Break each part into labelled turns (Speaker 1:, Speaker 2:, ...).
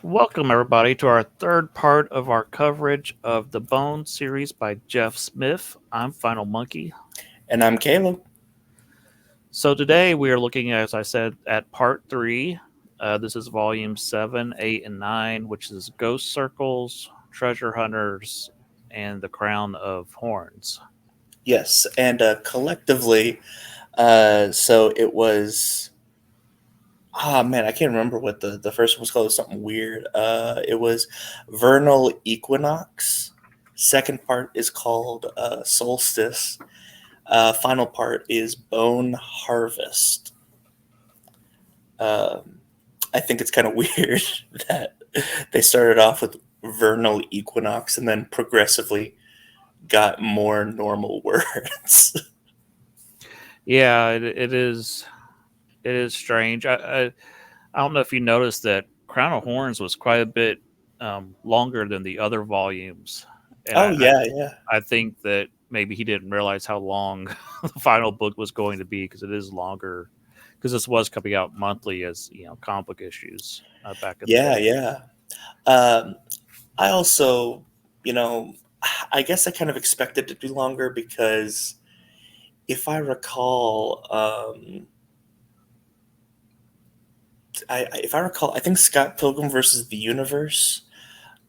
Speaker 1: Welcome, everybody, to our third part of our coverage of the Bone series by Jeff Smith. I'm Final Monkey.
Speaker 2: And I'm Caleb.
Speaker 1: So, today we are looking, as I said, at part three. This is volume 7, 8, and 9, which is Ghost Circles, Treasure Hunters, and the Crown of Horns.
Speaker 2: Yes, and collectively, so it was. Ah, man, I can't remember what the first one was called. It was something weird. It was Vernal Equinox. Second part is called Solstice. Final part is Bone Harvest. Um, I think it's kind of weird that they started off with Vernal Equinox and then progressively got more normal words.
Speaker 1: Yeah, it is. It is strange. I don't know if you noticed that Crown of Horns was quite a bit longer than the other volumes, and
Speaker 2: Oh yeah, yeah.
Speaker 1: I think that maybe he didn't realize how long the final book was going to be because it is longer. Because this was coming out monthly as comic book issues back in the
Speaker 2: Yeah,
Speaker 1: day.
Speaker 2: yeah. Um, I also, you know, I guess I kind of expected it to be longer because if I recall, if I recall, I think Scott Pilgrim versus the Universe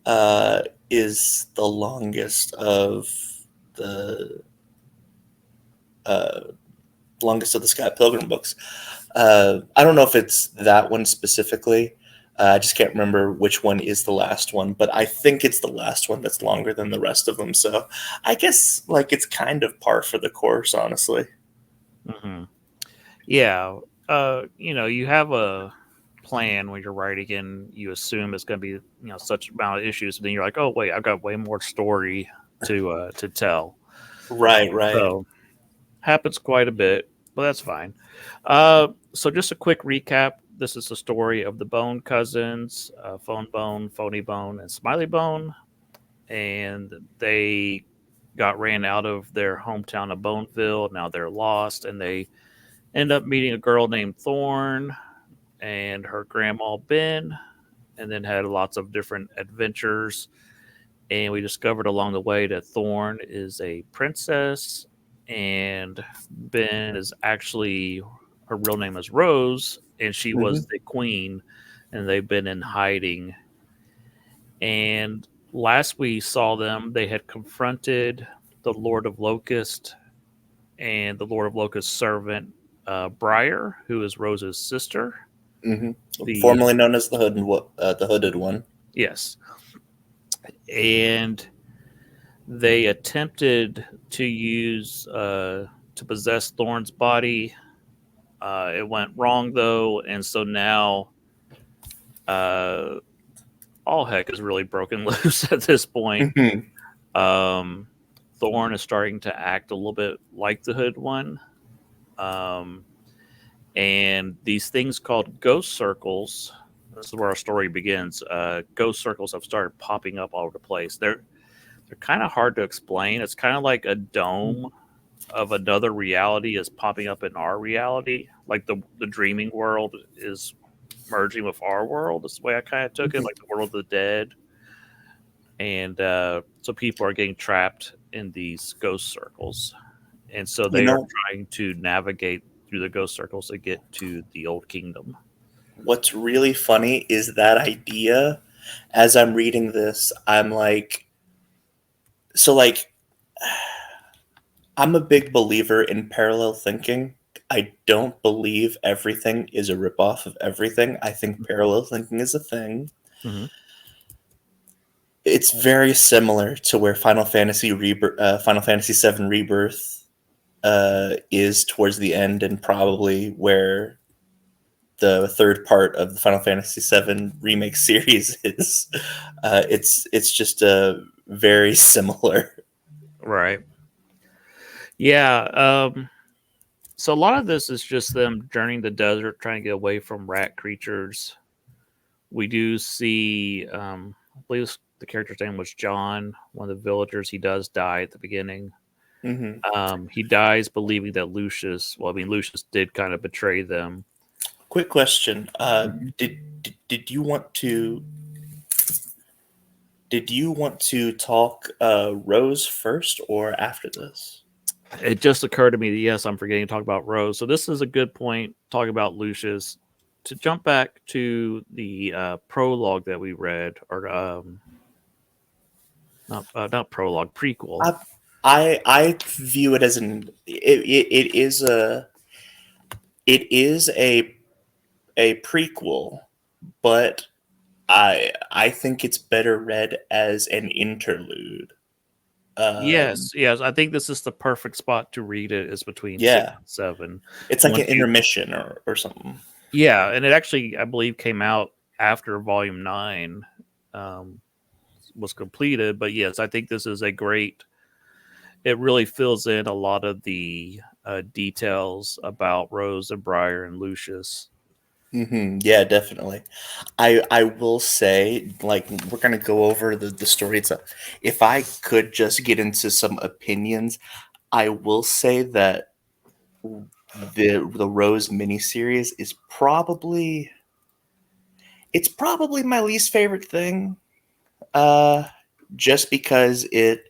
Speaker 2: uh, is the the uh, longest of the Scott Pilgrim books. I don't know if it's that one specifically. I just can't remember which one is the last one, but I think it's the last one that's longer than the rest of them. So I guess like it's kind of par for the course, honestly.
Speaker 1: Hmm. Yeah, you have a plan when you're writing, and you assume it's going to be such amount of issues, but then you're like, oh wait, I've got way more story to tell.
Speaker 2: Right, right.
Speaker 1: So happens quite a bit, but that's fine. So just a quick recap. This is the story of the Bone cousins, Phone Bone, Phony Bone, and Smiley Bone, and they got ran out of their hometown of Boneville. Now they're lost, and they end up meeting a girl named Thorn and her grandma Ben, and then had lots of different adventures. And we discovered along the way that Thorn is a princess, and Ben is actually, her real name is Rose, and she
Speaker 2: Hmm.
Speaker 1: was the queen, and they've been in hiding. And last we saw them, they had confronted the Lord of Locust and the Lord of Locust's servant, Briar, who is Rose's sister.
Speaker 2: Hmm.
Speaker 1: The
Speaker 2: Formerly known as the Hooded One.
Speaker 1: Yes, and they attempted to use to possess Thorn's body. It went wrong though, and so now uh, all heck is really broken loose at this point.
Speaker 2: Hmm.
Speaker 1: Um, Thorn is starting to act a little bit like the Hood One, um, and these things called ghost circles. This is where our story begins. Ghost circles have started popping up all over the place. They're kind of hard to explain. It's kind of like a dome of another reality is popping up in our reality. Like the dreaming world is merging with our world. That's the way I kind of took it,
Speaker 2: Hmm.
Speaker 1: like the world of the dead. And so people are getting trapped in these ghost circles, and so
Speaker 2: You
Speaker 1: they are
Speaker 2: know
Speaker 1: trying to navigate through the ghost circles to get to the old kingdom.
Speaker 2: what's really funny is that idea. As I'm reading this, I'm like, so like I'm a big believer in parallel thinking. I don't believe everything is a ripoff of everything. I think parallel thinking is a thing.
Speaker 1: Mm-hmm.
Speaker 2: It's very similar to where Final Fantasy VII Rebirth is towards the end, and probably where the third part of the Final Fantasy VII remake series is. It's just a very similar.
Speaker 1: Right. Yeah. So a lot of this is just them journeying the desert, trying to get away from rat creatures. We do see, I believe the character's name was John, one of the villagers. He does die at the beginning.
Speaker 2: Hmm.
Speaker 1: He dies believing that Lucius, well, I mean, Lucius did kind of betray them.
Speaker 2: Quick question:
Speaker 1: Mhm.
Speaker 2: did you want to? Did you want to talk Rose first or after this?
Speaker 1: It just occurred to me that yes, I'm forgetting to talk about Rose. So this is a good point talking about Lucius. To jump back to the prologue that we read, or not prologue, prequel.
Speaker 2: I, I view it as it is a prequel, but I think it's better read as an interlude. Um,
Speaker 1: Yes, yes. I think this is the perfect spot to read it. Is between six
Speaker 2: yeah,
Speaker 1: and seven.
Speaker 2: it's like an
Speaker 1: Once you,
Speaker 2: intermission or something.
Speaker 1: yeah, and it actually, I believe, came out after Volume 9 um, was completed. But yes, I think this is a great. It really fills in a lot of the details about Rose and Briar and Lucius.
Speaker 2: Yeah, definitely. I will say, like, we're gonna go over the story itself. If I could just get into some opinions, I will say that the Rose miniseries is probably it's probably my least favorite thing. Uh, just because it's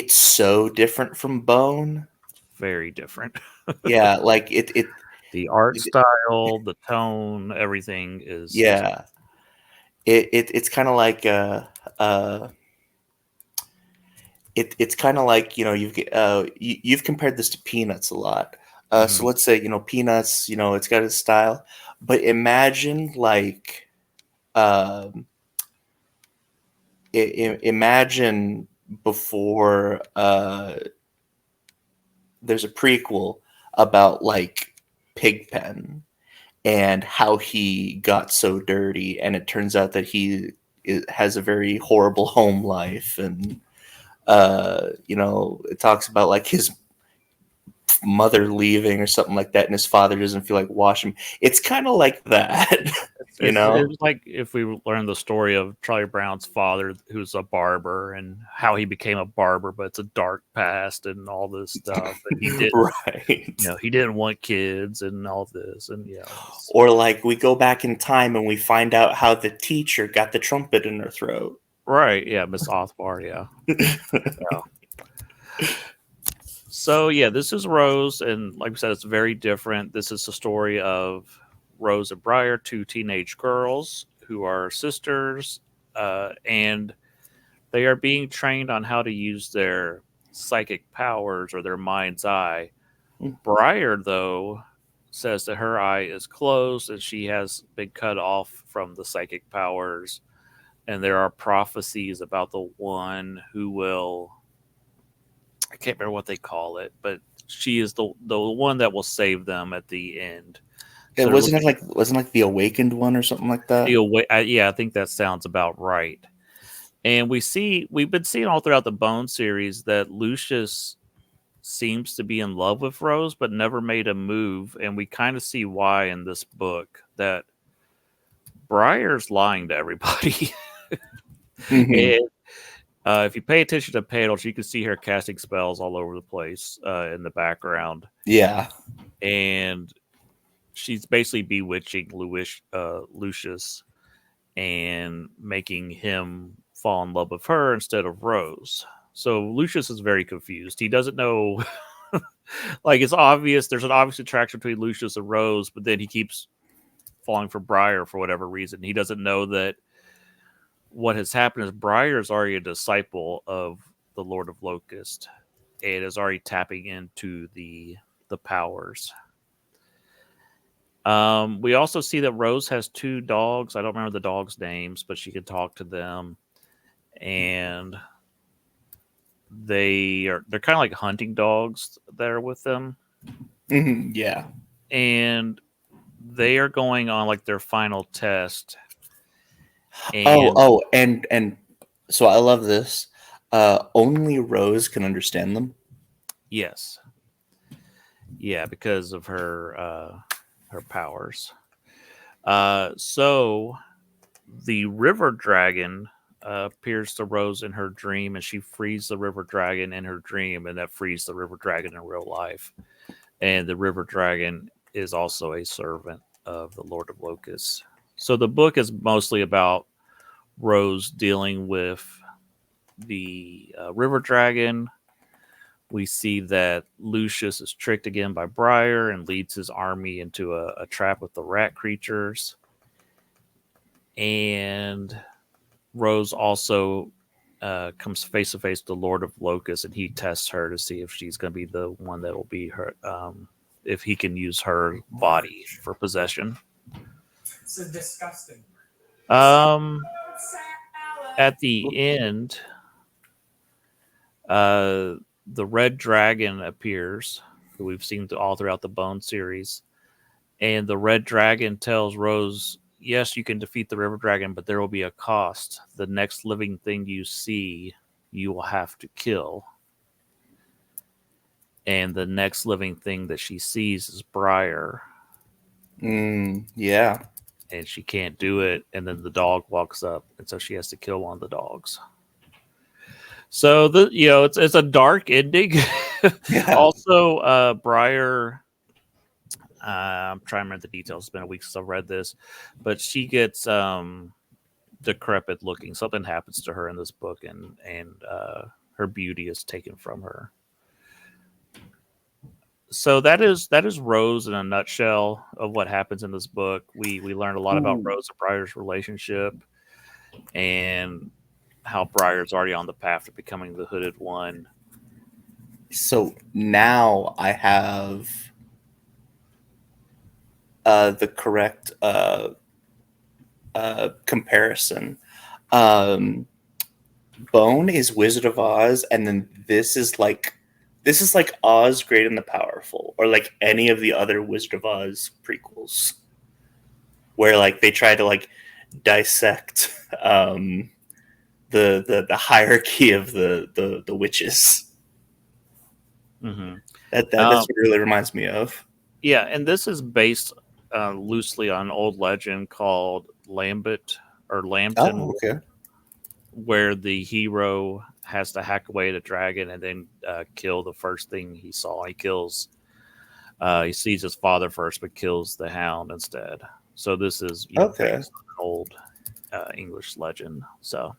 Speaker 2: so different from Bone.
Speaker 1: Very different.
Speaker 2: Yeah, like it
Speaker 1: The art style, the tone, everything is just
Speaker 2: yeah. It's kind of like uh it's kind of like, you've compared this to Peanuts a lot. So
Speaker 1: mhm.
Speaker 2: let's say, Peanuts, it's got its style, but imagine like um imagine before there's a prequel about like Pigpen and how he got so dirty, and it turns out that has a very horrible home life, and it talks about like his mother leaving or something like that, and his father doesn't feel like washing. It's kind of like that, you
Speaker 1: It
Speaker 2: know.
Speaker 1: was like if we learned the story of Charlie Brown's father, who's a barber, and how he became a barber, but it's a dark past and all this stuff. And he didn't,
Speaker 2: Right.
Speaker 1: he didn't want kids and all this, and
Speaker 2: Or like we go back in time and we find out how the teacher got the trumpet in her throat.
Speaker 1: right, yeah, Miss Othbar, yeah. Yeah. So yeah, this is Rose, and like I said, it's very different. This is the story of Rose and Briar, two teenage girls who are sisters, and they are being trained on how to use their psychic powers or their mind's eye. Briar, though, says that her eye is closed and she has been cut off from the psychic powers. And there are prophecies about the one who will, I can't remember what they call it, but she is the one that will save them at the end.
Speaker 2: It
Speaker 1: So they're
Speaker 2: wasn't it
Speaker 1: looking
Speaker 2: like wasn't like the awakened one or something like that.
Speaker 1: yeah, I think that sounds about right. And we've been seeing all throughout the Bone series that Lucius seems to be in love with Rose, but never made a move. And we kind of see why in this book that Briar's lying to everybody.
Speaker 2: Hmm.
Speaker 1: And if you pay attention to panels, you can see her casting spells all over the place in the background.
Speaker 2: Yeah.
Speaker 1: And she's basically bewitching Lucius and making him fall in love with her instead of Rose. So Lucius is very confused. He doesn't know. Like, it's obvious there's an obvious attraction between Lucius and Rose, but then he keeps falling for Briar for whatever reason. He doesn't know that what has happened is Briar is already a disciple of the Lord of Locust and is already tapping into the powers. We also see that Rose has two dogs. I don't remember the dogs' names, but she can talk to them, and they're kind of like hunting dogs that are with them,
Speaker 2: Yeah.
Speaker 1: and they are going on like their final test.
Speaker 2: Oh,
Speaker 1: And
Speaker 2: oh, and so I love this. Only Rose can understand them.
Speaker 1: yes, yeah, because of her powers. So the river dragon appears to Rose in her dream, and she frees the river dragon in her dream, and that frees the river dragon in real life. And the river dragon is also a servant of the Lord of Locusts. So the book is mostly about Rose dealing with the river dragon. We see that Lucius is tricked again by Briar and leads his army into a trap with the rat creatures. And Rose also comes face to face with the Lord of Locust, and he tests her to see if she's going to be the one that will be her, if he can use her body for possession.
Speaker 3: This is disgusting.
Speaker 1: At the end, the red dragon appears, who we've seen all throughout the Bone series, and the red dragon tells Rose, yes, you can defeat the river dragon, but there will be a cost. The next living thing you see, you will have to kill. And the next living thing that she sees is Briar.
Speaker 2: Yeah.
Speaker 1: And she can't do it. And then the dog walks up, and so she has to kill one of the dogs. So it's a dark ending.
Speaker 2: Yeah.
Speaker 1: Also, Briar. I'm trying to remember the details. It's been a week since I've read this, but she gets decrepit looking. Something happens to her in this book, and her beauty is taken from her. So that is Rose in a nutshell of what happens in this book. We learned a lot about Rose and Briar's relationship, and how Briar's already on the path to becoming the Hooded One.
Speaker 2: So now I have the correct comparison. Bone is Wizard of Oz, and then this is like Oz Great and the Powerful, or like any of the other Wizard of Oz prequels, where like they try to like dissect the hierarchy of the witches.
Speaker 1: Mm-hmm.
Speaker 2: That's what it really reminds me of.
Speaker 1: Yeah, and this is based loosely on an old legend called Lambert or Lambton.
Speaker 2: Oh, okay.
Speaker 1: Where the hero has to hack away at a dragon and then kill the first thing he saw. He sees his father first, but kills the hound instead. So this is
Speaker 2: Okay.
Speaker 1: based on an old English legend. So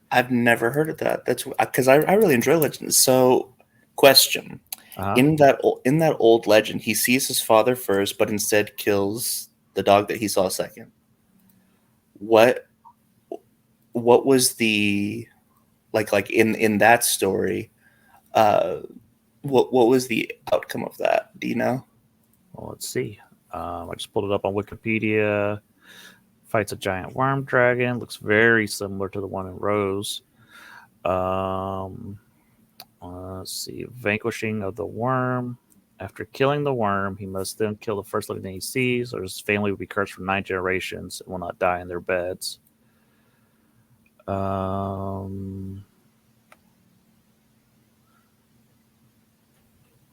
Speaker 2: I've never heard of that. That's because I really enjoy legends. So, question: in that old legend, he sees his father first, but instead kills the dog that he saw second. What was the like in that story? What was the outcome of that? Do you know?
Speaker 1: Well, let's see. I just pulled it up on Wikipedia. Fights a giant worm dragon. Looks very similar to the one in Rose. Let's see. Vanquishing of the worm. After killing the worm, he must then kill the first living thing he sees, or his family will be cursed for 9 generations and will not die in their beds.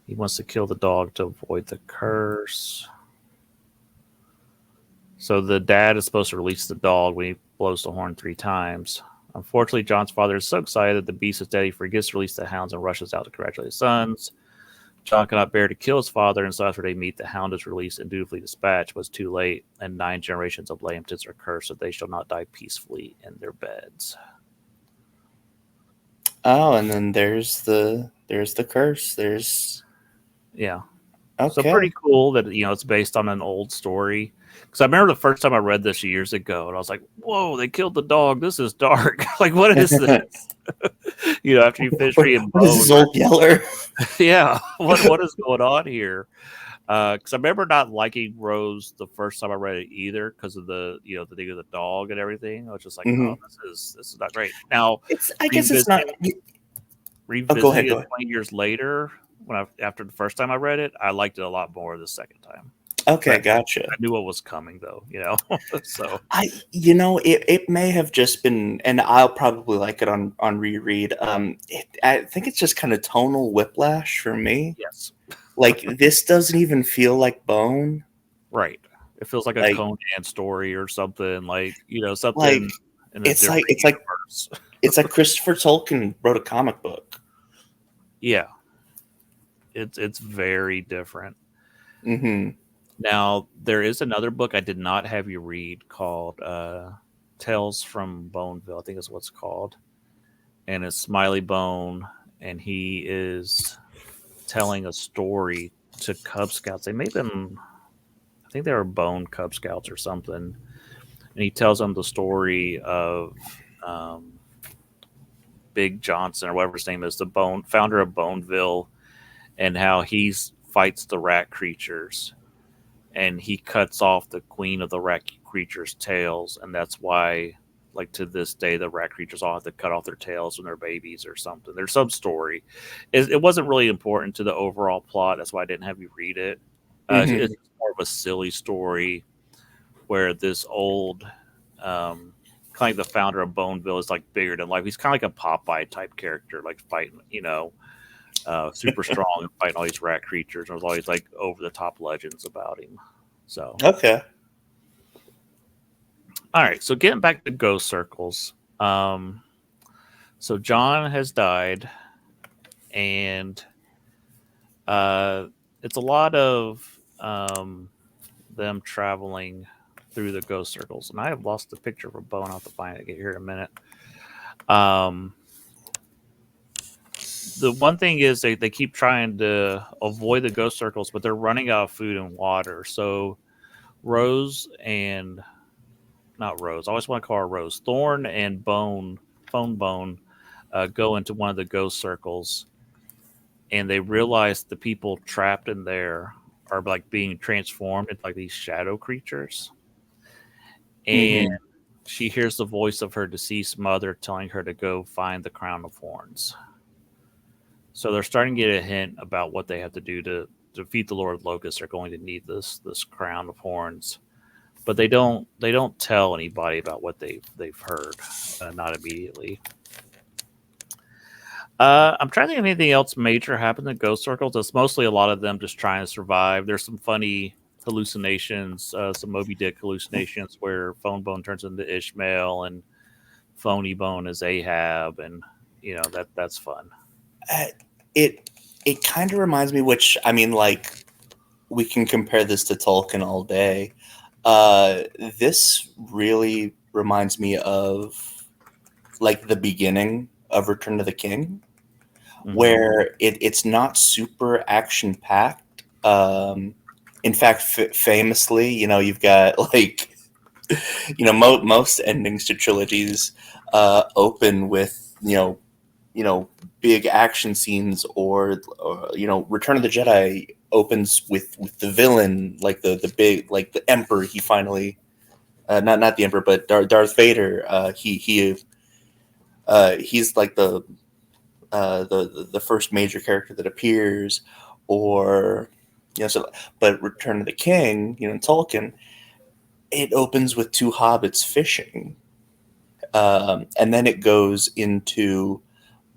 Speaker 1: He wants to kill the dog to avoid the curse. So the dad is supposed to release the dog when he blows the horn 3 times. Unfortunately, John's father is so excited that the beast is dead, he forgets to release the hounds and rushes out to congratulate his sons. John cannot bear to kill his father, and so after they meet, the hound is released and dutifully dispatched, but it's too late, and 9 generations of Lambtons are cursed, so they shall not die peacefully in their beds.
Speaker 2: Oh, and then there's the curse.
Speaker 1: Yeah.
Speaker 2: Okay.
Speaker 1: So pretty cool that it's based on an old story. Because I remember the first time I read this years ago, and I was like, "Whoa, they killed the dog! This is dark. Like, what is this?" After you finish reading
Speaker 2: what is this old Yeller?
Speaker 1: Yeah, what is going on here? Because I remember not liking Rose the first time I read it either, because of the the thing of the dog and everything. I was just like, "Oh, this is not great." Now,
Speaker 2: I guess it's not.
Speaker 1: Revisiting
Speaker 2: go ahead.
Speaker 1: 20 years later, after the first time I read it, I liked it a lot more the second time.
Speaker 2: Okay, gotcha.
Speaker 1: I knew what was coming, though. So
Speaker 2: it may have just been, and I'll probably like it on reread. I think it's just kind of tonal whiplash for me.
Speaker 1: Yes,
Speaker 2: like this doesn't even feel like Bone.
Speaker 1: Right. It feels like a Conan story or something. Something.
Speaker 2: It's like Christopher Tolkien wrote a comic book.
Speaker 1: Yeah, it's very different.
Speaker 2: Mm-hmm.
Speaker 1: Now, there is another book I did not have you read called Tales from Boneville, I think is what's called, and it's Smiley Bone, and he is telling a story to Cub Scouts. They may have been, I think they were Bone Cub Scouts or something, and he tells them the story of um, Big Johnson or whatever his name is, the Bone founder of Boneville, and how he fights the rat creatures, and he cuts off the queen of the rat creatures' tails, and that's why, like to this day, the rat creatures all have to cut off their tails when they're babies or something. There's some story. It wasn't really important to the overall plot. That's why I didn't have you read it.
Speaker 2: Hmm.
Speaker 1: It's more of a silly story where this old, kind of like the founder of Boneville is like bigger than life. He's kind of like a Popeye type character, like fighting, super strong and fighting all these rat creatures. There's always like over the top legends about him. So,
Speaker 2: Okay.
Speaker 1: all right. So getting back to ghost circles. Um, so John has died, and uh, it's a lot of them traveling through the ghost circles. And I have lost the picture of a bone. I'll have to find it here in a minute. Um, the one thing is they keep trying to avoid the ghost circles, but they're running out of food and water. So Rose and not Rose, I always want to call her Rose. Thorn and Phone Bone, go into one of the ghost circles, and they realize the people trapped in there are like being transformed into like these shadow creatures. And
Speaker 2: Hmm.
Speaker 1: she hears the voice of her deceased mother telling her to go find the crown of horns. So they're starting to get a hint about what they have to do to defeat the Lord Locust. They're going to need this crown of horns, but they don't tell anybody about what they've heard. Not immediately. I'm trying to think of anything else major happened in Ghost Circles. It's mostly a lot of them just trying to survive. There's some funny hallucinations, some Moby Dick hallucinations where Phone Bone turns into Ishmael and Phony Bone is Ahab, and that's fun.
Speaker 2: Uh, it it kind of reminds me, which I mean, like we can compare this to Tolkien all day. Uh, this really reminds me of like the beginning of Return of the King,
Speaker 1: Hmm.
Speaker 2: where it's not super action packed. In fact, famously, you've got like most endings to trilogies open with big action scenes, or Return of the Jedi opens with the villain, like the big, like the Emperor. He finally, not the Emperor, but Darth Vader. He's like the first major character that appears, or so. But Return of the King, Tolkien, it opens with two hobbits fishing, and then it goes into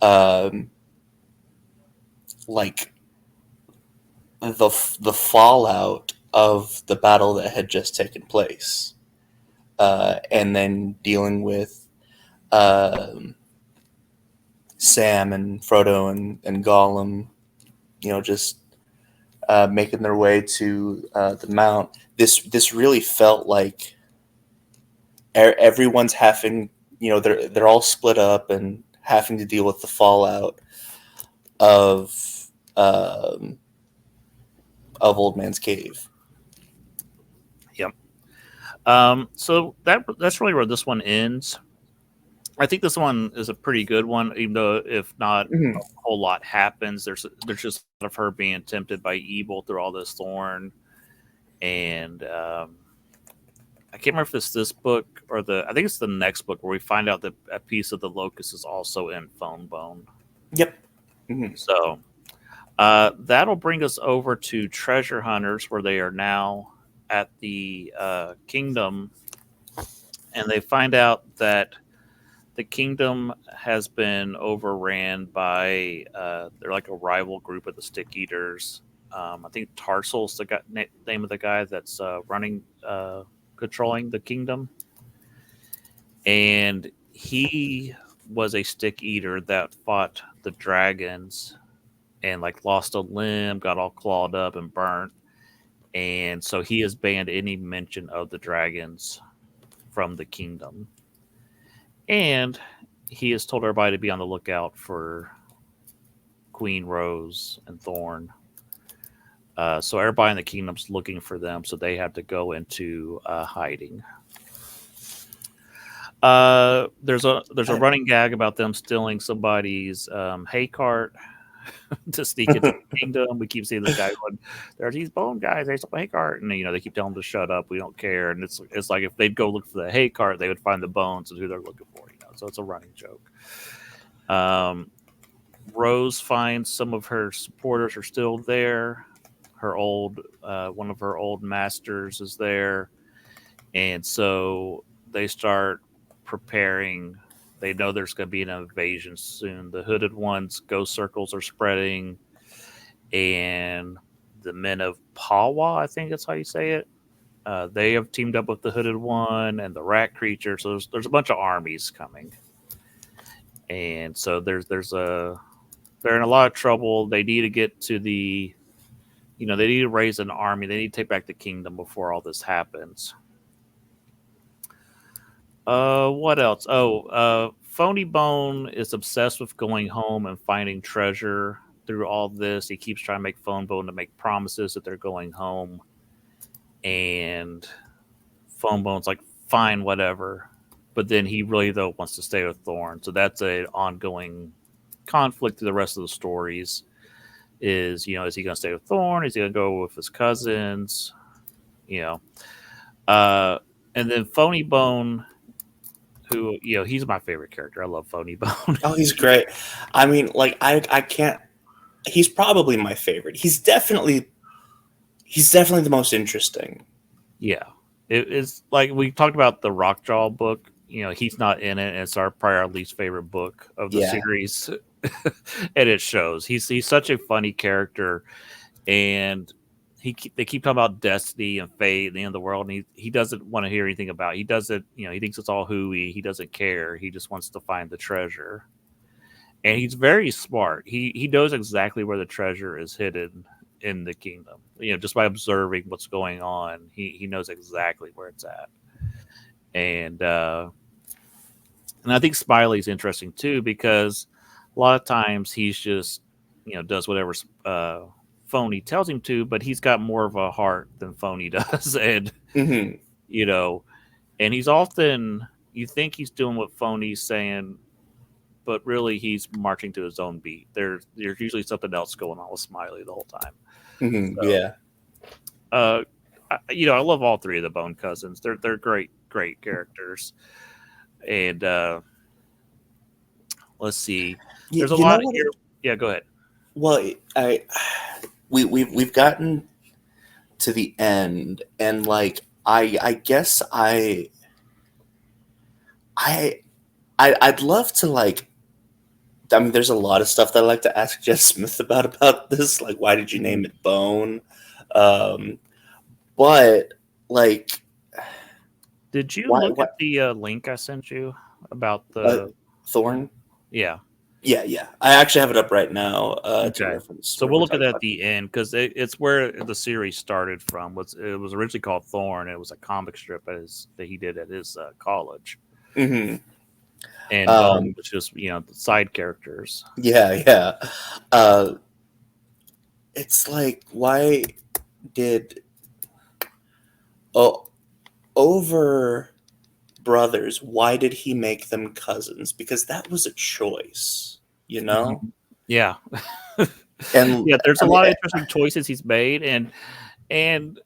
Speaker 2: um, like the fallout of the battle that had just taken place, and then dealing with um, Sam and Frodo and Gollum, just making their way to the Mount. This really felt like everyone's having, they're all split up and having to deal with the fallout of um, Old Man's Cave.
Speaker 1: Yep. So that's really where this one ends. I think this one is a pretty good one, even though if not a
Speaker 2: Mhm.
Speaker 1: whole lot happens. There's just a lot of her being tempted by evil through all this thorn, and I can't remember if it's this book or I think it's the next book where we find out that a piece of the locust is also in Phone Bone.
Speaker 2: Yep. Mhm.
Speaker 1: So that'll bring us over to Treasure Hunters, where they are now at the kingdom, and they find out that the kingdom has been overran by they're like a rival group of the Stick Eaters. I think Tarsel's the name of the guy that's running, controlling the kingdom, and he was a Stick Eater that fought the dragons and like lost a limb, got all clawed up and burnt, and so he has banned any mention of the dragons from the kingdom. and he has told everybody to be on the lookout for Queen Rose and Thorn. So everybody in the kingdom's looking for them, so they have to go into hiding. There's a running gag about them stealing somebody's hay cart to sneak into the kingdom. We keep seeing this guy going, "There's these bone guys. They stole a hay cart," and they keep telling him to shut up. We don't care. And it's like if they'd go look for the hay cart, they would find the bones and who they're looking for. So it's a running joke. Rose finds some of her supporters are still there. Her old one of her old masters is there, and so they start preparing. They know there's going to be an invasion soon. The hooded ones, ghost circles are spreading, and the men of Pawa, I think that's how you say it. They have teamed up with the hooded one and the rat creature. So there's a bunch of armies coming, and so they're in a lot of trouble. They need to get to they need to raise an army. They need to take back the kingdom before all this happens. What else? Phony Bone is obsessed with going home and finding treasure through all this. He keeps trying to make Phone Bone to make promises that they're going home. And Phone Bone's like, fine, whatever. But then he really, though, wants to stay with Thorn. So that's an ongoing conflict through the rest of the stories. Is he going to stay with Thorn? Is he going to go with his cousins? And then Phony Bone, who he's my favorite character. I love Phony Bone.
Speaker 2: Oh, he's great. I mean, like I can't. He's probably my favorite. He's definitely the most interesting.
Speaker 1: Yeah, it's like we talked about the Rockjaw book. He's not in it. And it's probably our least favorite book of the series, and it shows. He's such a funny character, and they keep talking about destiny and fate and the end of the world, and he doesn't want to hear anything about it. He doesn't, he thinks it's all hooey. He doesn't care. He just wants to find the treasure, and he's very smart. He knows exactly where the treasure is hidden in the kingdom. Just by observing what's going on, he knows exactly where it's at, and I think Smiley's interesting too because a lot of times he's just does whatever Phony tells him to, but he's got more of a heart than Phony does, and and he's often you think he's doing what Phony's saying, but really he's marching to his own beat. There's usually something else going on with Smiley the whole time.
Speaker 2: Mm-hmm.
Speaker 1: So,
Speaker 2: yeah.
Speaker 1: I love all three of the Bone cousins. They're great characters, and let's see. There's a lot here. Yeah, go ahead.
Speaker 2: Well, we've gotten to the end, and like I guess I'd love to like. I mean, there's a lot of stuff that I like to ask Jess Smith about this. Like, why did you name it Bone? But like,
Speaker 1: did you look at the link I sent you about the
Speaker 2: Thorn?
Speaker 1: Yeah.
Speaker 2: I actually have it up right now.
Speaker 1: Okay. To reference. So we'll look at that at the end because it's where the series started from. It was originally called Thorn. It was a comic strip that he did at his college.
Speaker 2: Mm-hmm.
Speaker 1: And Bone was just the side characters.
Speaker 2: Yeah. It's like, why did over brothers? Why did he make them cousins? Because that was a choice,
Speaker 1: Yeah.
Speaker 2: And
Speaker 1: there's a lot of interesting choices he's made, and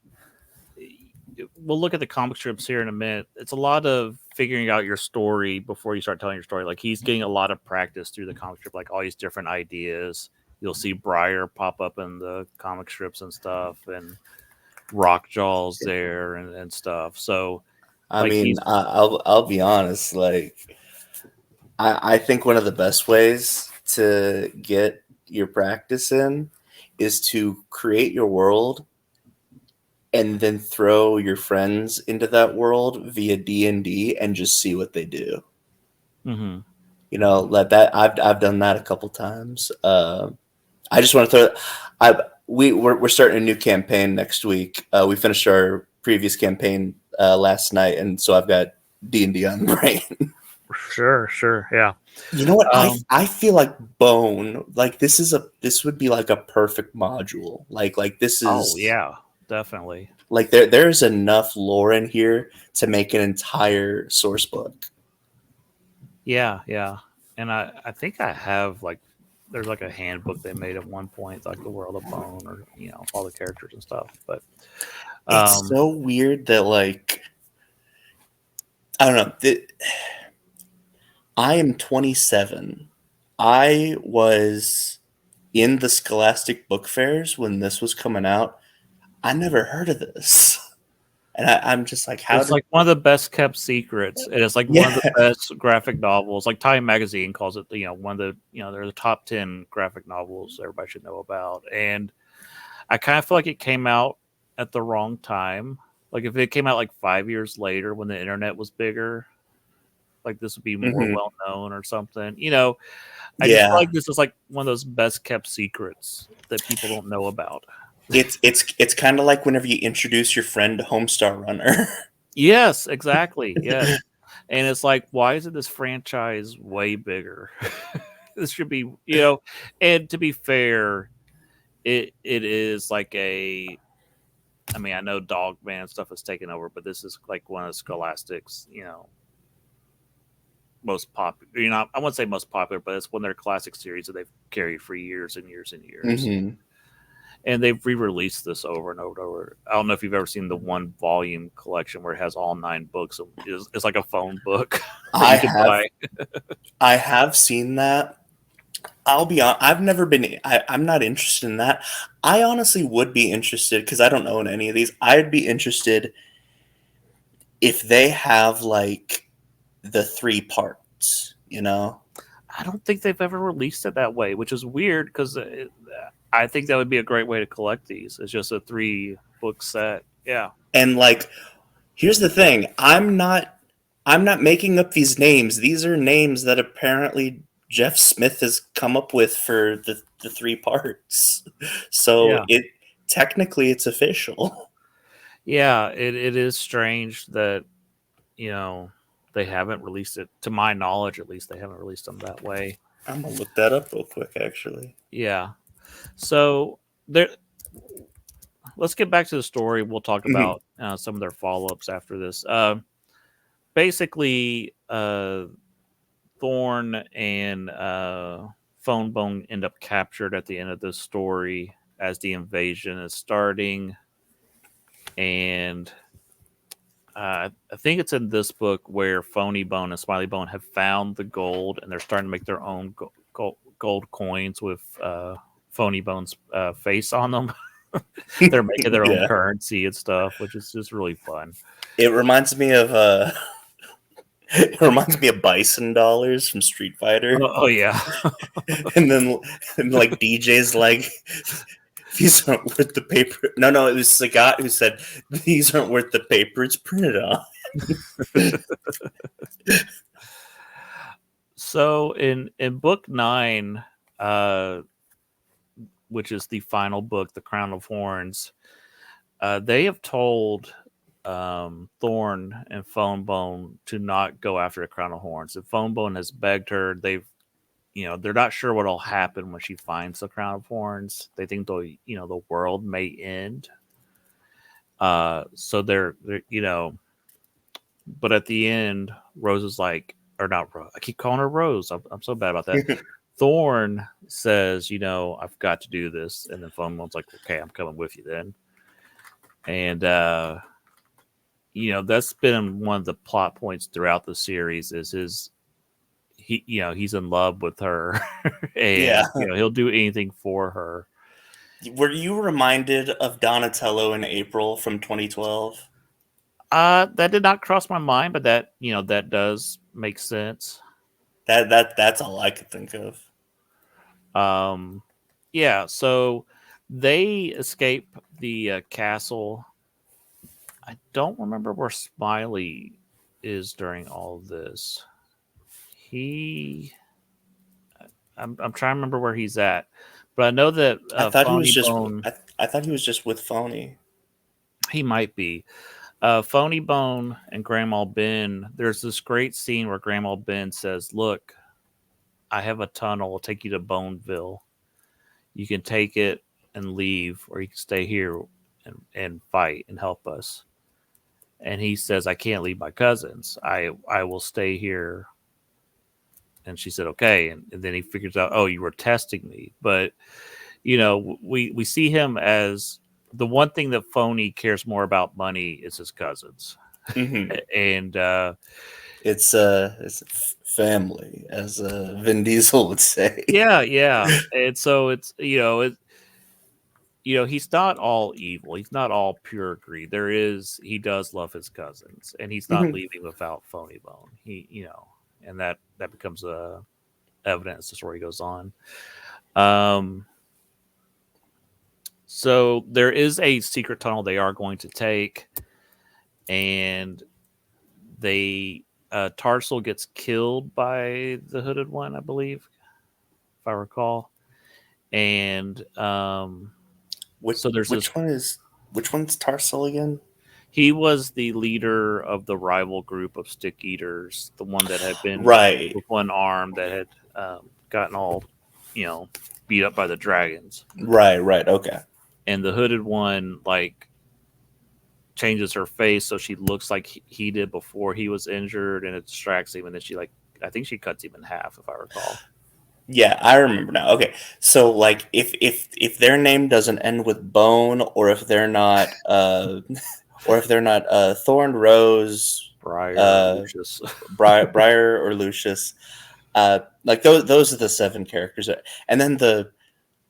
Speaker 1: we'll look at the comic strips here in a minute. It's a lot of figuring out your story before you start telling your story. Like he's getting a lot of practice through the comic strip, like all these different ideas. You'll see Briar pop up in the comic strips and stuff, and Rockjaw's there and stuff. So,
Speaker 2: I mean, I'll be honest. Like, I think one of the best ways to get your practice in is to create your world and then throw your friends into that world via D&D and just see what they do.
Speaker 1: Mm-hmm.
Speaker 2: Let that I've done that a couple times. I just want to throw. We're starting a new campaign next week. We finished our previous campaign last night, and so I've got D&D on the brain.
Speaker 1: Sure, yeah.
Speaker 2: You know what?
Speaker 1: Um,
Speaker 2: I feel like Bone, like this would be like a perfect module. Like this
Speaker 1: oh
Speaker 2: is
Speaker 1: yeah, definitely.
Speaker 2: like there's enough lore in here to make an entire source book.
Speaker 1: Yeah. And I think I have like there's like a handbook they made at one point, like the World of Bone, or all the characters and stuff. But
Speaker 2: It's
Speaker 1: um,
Speaker 2: so weird that like I don't know. I am 27. I was in the Scholastic book fairs when this was coming out. I never heard of this. And I'm just like, how
Speaker 1: it's
Speaker 2: did
Speaker 1: like one of the best kept secrets, and it's like one of the
Speaker 2: yeah.
Speaker 1: best graphic novels. Like Time Magazine calls it, one of the they're the top 10 graphic novels everybody should know about. And I kind of feel like it came out at the wrong time. Like if it came out like 5 years later when the internet was bigger, like this would be more
Speaker 2: Mhm.
Speaker 1: well known or something. I just feel
Speaker 2: Yeah.
Speaker 1: like this is like one of those best kept secrets that people don't know about.
Speaker 2: It's kind of like whenever you introduce your friend to Homestar Runner.
Speaker 1: Yes, exactly. Yes. And it's like, why isn't this franchise way bigger? This should be, and to be fair, it is like I mean, I know Dogman stuff has taken over, but this is like one of Scholastic's, most popular. I wouldn't say most popular, but it's one of their classic series that they've carried for years and years and years.
Speaker 2: Mhm.
Speaker 1: And they've re-released this over and over and over. I don't know if you've ever seen the one volume collection where it has all 9 books. It's like a phone book that
Speaker 2: I
Speaker 1: you can
Speaker 2: have
Speaker 1: buy.
Speaker 2: I have seen that. I'll be honest, I've never been I'm not interested in that. I honestly would be interested because I don't own any of these. I'd be interested if they have like the 3 parts, you know?
Speaker 1: I don't think they've ever released it that way, which is weird because I think that would be a great way to collect these. It's just a 3 book set. Yeah.
Speaker 2: And like here's the thing, I'm not making up these names. These are names that apparently Jeff Smith has come up with for the 3 parts. So
Speaker 1: Yeah.
Speaker 2: technically it's official.
Speaker 1: Yeah. It is strange that, you know, they haven't released it. To my knowledge, at least, they haven't released them that way.
Speaker 2: I'm gonna look that up real quick actually.
Speaker 1: Yeah. So there, let's get back to the story. We'll talk
Speaker 2: Mhm.
Speaker 1: about some of their follow ups after this. Basically, Thorn and Phone Bone end up captured at the end of this story as the invasion is starting. And I think it's in this book where Phony Bone and Smiley Bone have found the gold and they're starting to make their own gold coins with Phony Bone's face on them. They're making their own
Speaker 2: Yeah.
Speaker 1: currency and stuff, which is just really fun.
Speaker 2: It reminds me of it reminds me of Bison Dollars from Street Fighter.
Speaker 1: Oh yeah.
Speaker 2: And then like DJ's like these aren't worth the paper. No, it was Sagat who said these aren't worth the paper it's printed on.
Speaker 1: So in book 9, uh, which is the final book, The Crown of Horns, they have told Thorn and Phonebone to not go after the Crown of Horns. And Phonebone has begged her. They're not sure what'll happen when she finds the Crown of Horns. They think the world may end. So they're. But at the end, Rose is like, or not Rose. I keep calling her Rose. I'm so bad about that. Thorn says, I've got to do this. And then Phonebone's like, okay, I'm coming with you then. And, that's been one of the plot points throughout the series is he's in love with her and,
Speaker 2: Yeah.
Speaker 1: he'll do anything for her.
Speaker 2: Were you reminded of Donatello in April from 2012?
Speaker 1: That did not cross my mind, but that does make sense.
Speaker 2: That's all I could think of.
Speaker 1: Yeah, so they escape the castle. I don't remember where Smiley is during all of this. I'm trying to remember where he's at, but I know that
Speaker 2: I thought he was
Speaker 1: Phony
Speaker 2: just
Speaker 1: Bone,
Speaker 2: I thought he was just with Phony.
Speaker 1: he might be. Phony Bone and Grandma Ben. There's this great scene where Grandma Ben says, "Look, I have a tunnel. I'll take you to Boneville. You can take it and leave, or you can stay here and fight and help us." And he says, "I can't leave my cousins. I will stay here." And she said, "Okay." And then he figures out, "Oh, you were testing me." But we see him as the one thing that Phony cares more about money is his cousins,
Speaker 2: Mhm.
Speaker 1: and
Speaker 2: It's family, as Vin Diesel would say.
Speaker 1: yeah, and so it's he's not all evil. He's not all pure greed. He does love his cousins, and he's not
Speaker 2: Mhm.
Speaker 1: leaving without Phony Bone. And that becomes evident as the story goes on. Um, so there is a secret tunnel they are going to take, and they Tarsal gets killed by the hooded one, I believe, if I recall. And
Speaker 2: Which
Speaker 1: so there's this.
Speaker 2: which one's Tarsal again?
Speaker 1: He was the leader of the rival group of stick eaters, the one that had been
Speaker 2: Right,
Speaker 1: with one arm that had gotten all, beat up by the dragons.
Speaker 2: right. Okay.
Speaker 1: And the hooded one, like, changes her face so she looks like he did before he was injured, and it distracts him. And then I think she cuts him in half, if I recall.
Speaker 2: Yeah, I remember now. Okay, so like if their name doesn't end with Bone, or if they're not Thorn, Rose,
Speaker 1: Briar,
Speaker 2: uh,
Speaker 1: Lucius.
Speaker 2: Briar, or Lucius, like those are the seven characters, and then the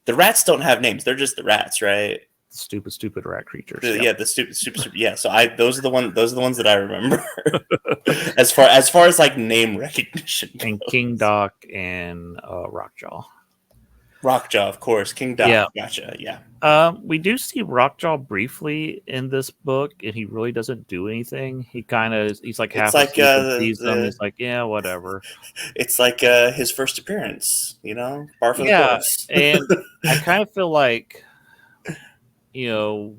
Speaker 2: rats don't have names; they're just the rats, right?
Speaker 1: Stupid rat creatures.
Speaker 2: The,
Speaker 1: Yep.
Speaker 2: yeah, the stupid. Yeah, so those are the ones that I remember. as far as like name recognition
Speaker 1: And
Speaker 2: goes.
Speaker 1: King Doc and Rockjaw.
Speaker 2: Rockjaw, of course, King Doc.
Speaker 1: Yeah.
Speaker 2: Gotcha. Yeah.
Speaker 1: We do see Rockjaw briefly in this book, and he really doesn't do anything. He's like
Speaker 2: It's
Speaker 1: half
Speaker 2: like
Speaker 1: asleep and sees them. He's like, yeah, whatever.
Speaker 2: it's like his first appearance, par for the
Speaker 1: Yeah,
Speaker 2: course.
Speaker 1: and I kind of feel like,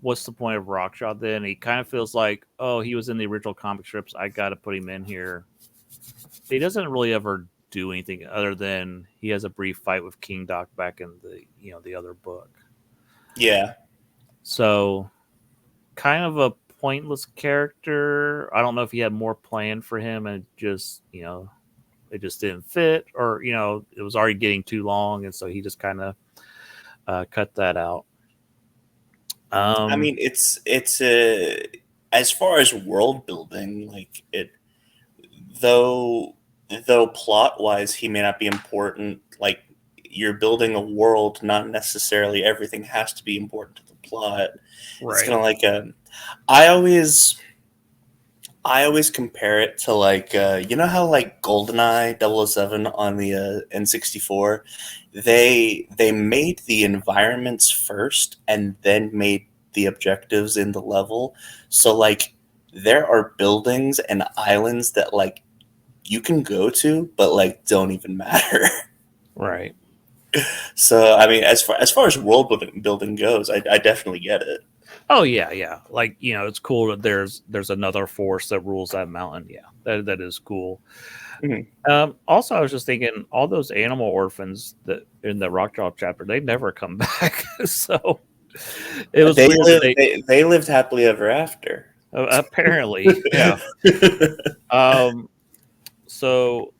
Speaker 1: what's the point of Rockjaw then? He kind of feels like, oh, he was in the original comic strips. I got to put him in here. He doesn't really ever do anything other than he has a brief fight with King Doc back in the other book.
Speaker 2: Yeah.
Speaker 1: So kind of a pointless character. I don't know if he had more planned for him and just, it just didn't fit, or, it was already getting too long. And so he just kind of cut that out.
Speaker 2: I mean, it's as far as world building, like though though plot wise he may not be important, like you're building a world, not necessarily everything has to be important to the plot. It's
Speaker 1: Right.
Speaker 2: kind of like I always I always compare it to like how like GoldenEye 007 on the N64, they made the environments first and then made the objectives in the level. So like there are buildings and islands that like you can go to, but like don't even matter.
Speaker 1: Right.
Speaker 2: So I mean, as far as world building goes, I definitely get it.
Speaker 1: Oh yeah. Like, it's cool that there's another force that rules that mountain. Yeah, that is cool.
Speaker 2: Mhm.
Speaker 1: Also, I was just thinking, all those animal orphans that in the Rockjaw chapter, they never come back. So it was
Speaker 2: They
Speaker 1: weird that
Speaker 2: live they lived happily ever after.
Speaker 1: apparently, yeah. So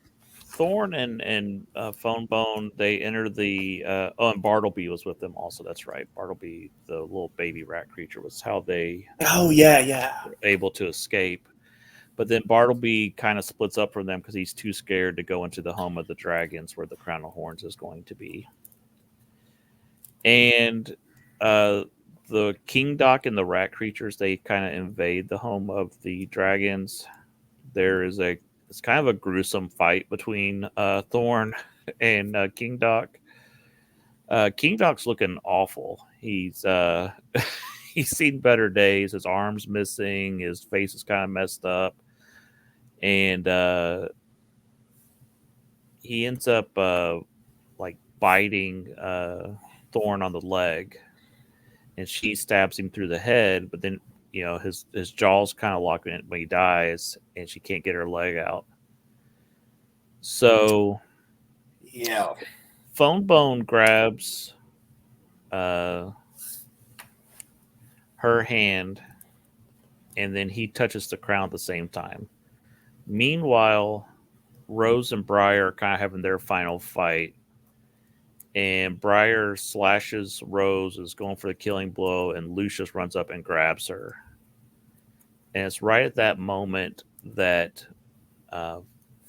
Speaker 1: Thorn and Phone Bone, they enter the and Bartleby was with them also. That's right. Bartleby, the little baby rat creature, was how they
Speaker 2: Oh yeah.
Speaker 1: were able to escape. But then Bartleby kind of splits up from them because he's too scared to go into the home of the dragons where the Crown of Horns is going to be. And the King Doc and the rat creatures, they kind of invade the home of the dragons. It's kind of a gruesome fight between Thorn and King Doc. King Doc's looking awful. He's seen better days. His arm's missing. His face is kind of messed up, and he ends up like biting Thorn on the leg, and she stabs him through the head. But then his jaw's kind of locked in when he dies, and she can't get her leg out. So
Speaker 2: Yeah.
Speaker 1: Phone Bone grabs uh, her hand, and then he touches the crown at the same time. Meanwhile, Rose and Briar are kind of having their final fight, and Briar slashes Rose, is going for the killing blow, and Lucius runs up and grabs her. And it's right at that moment that uh,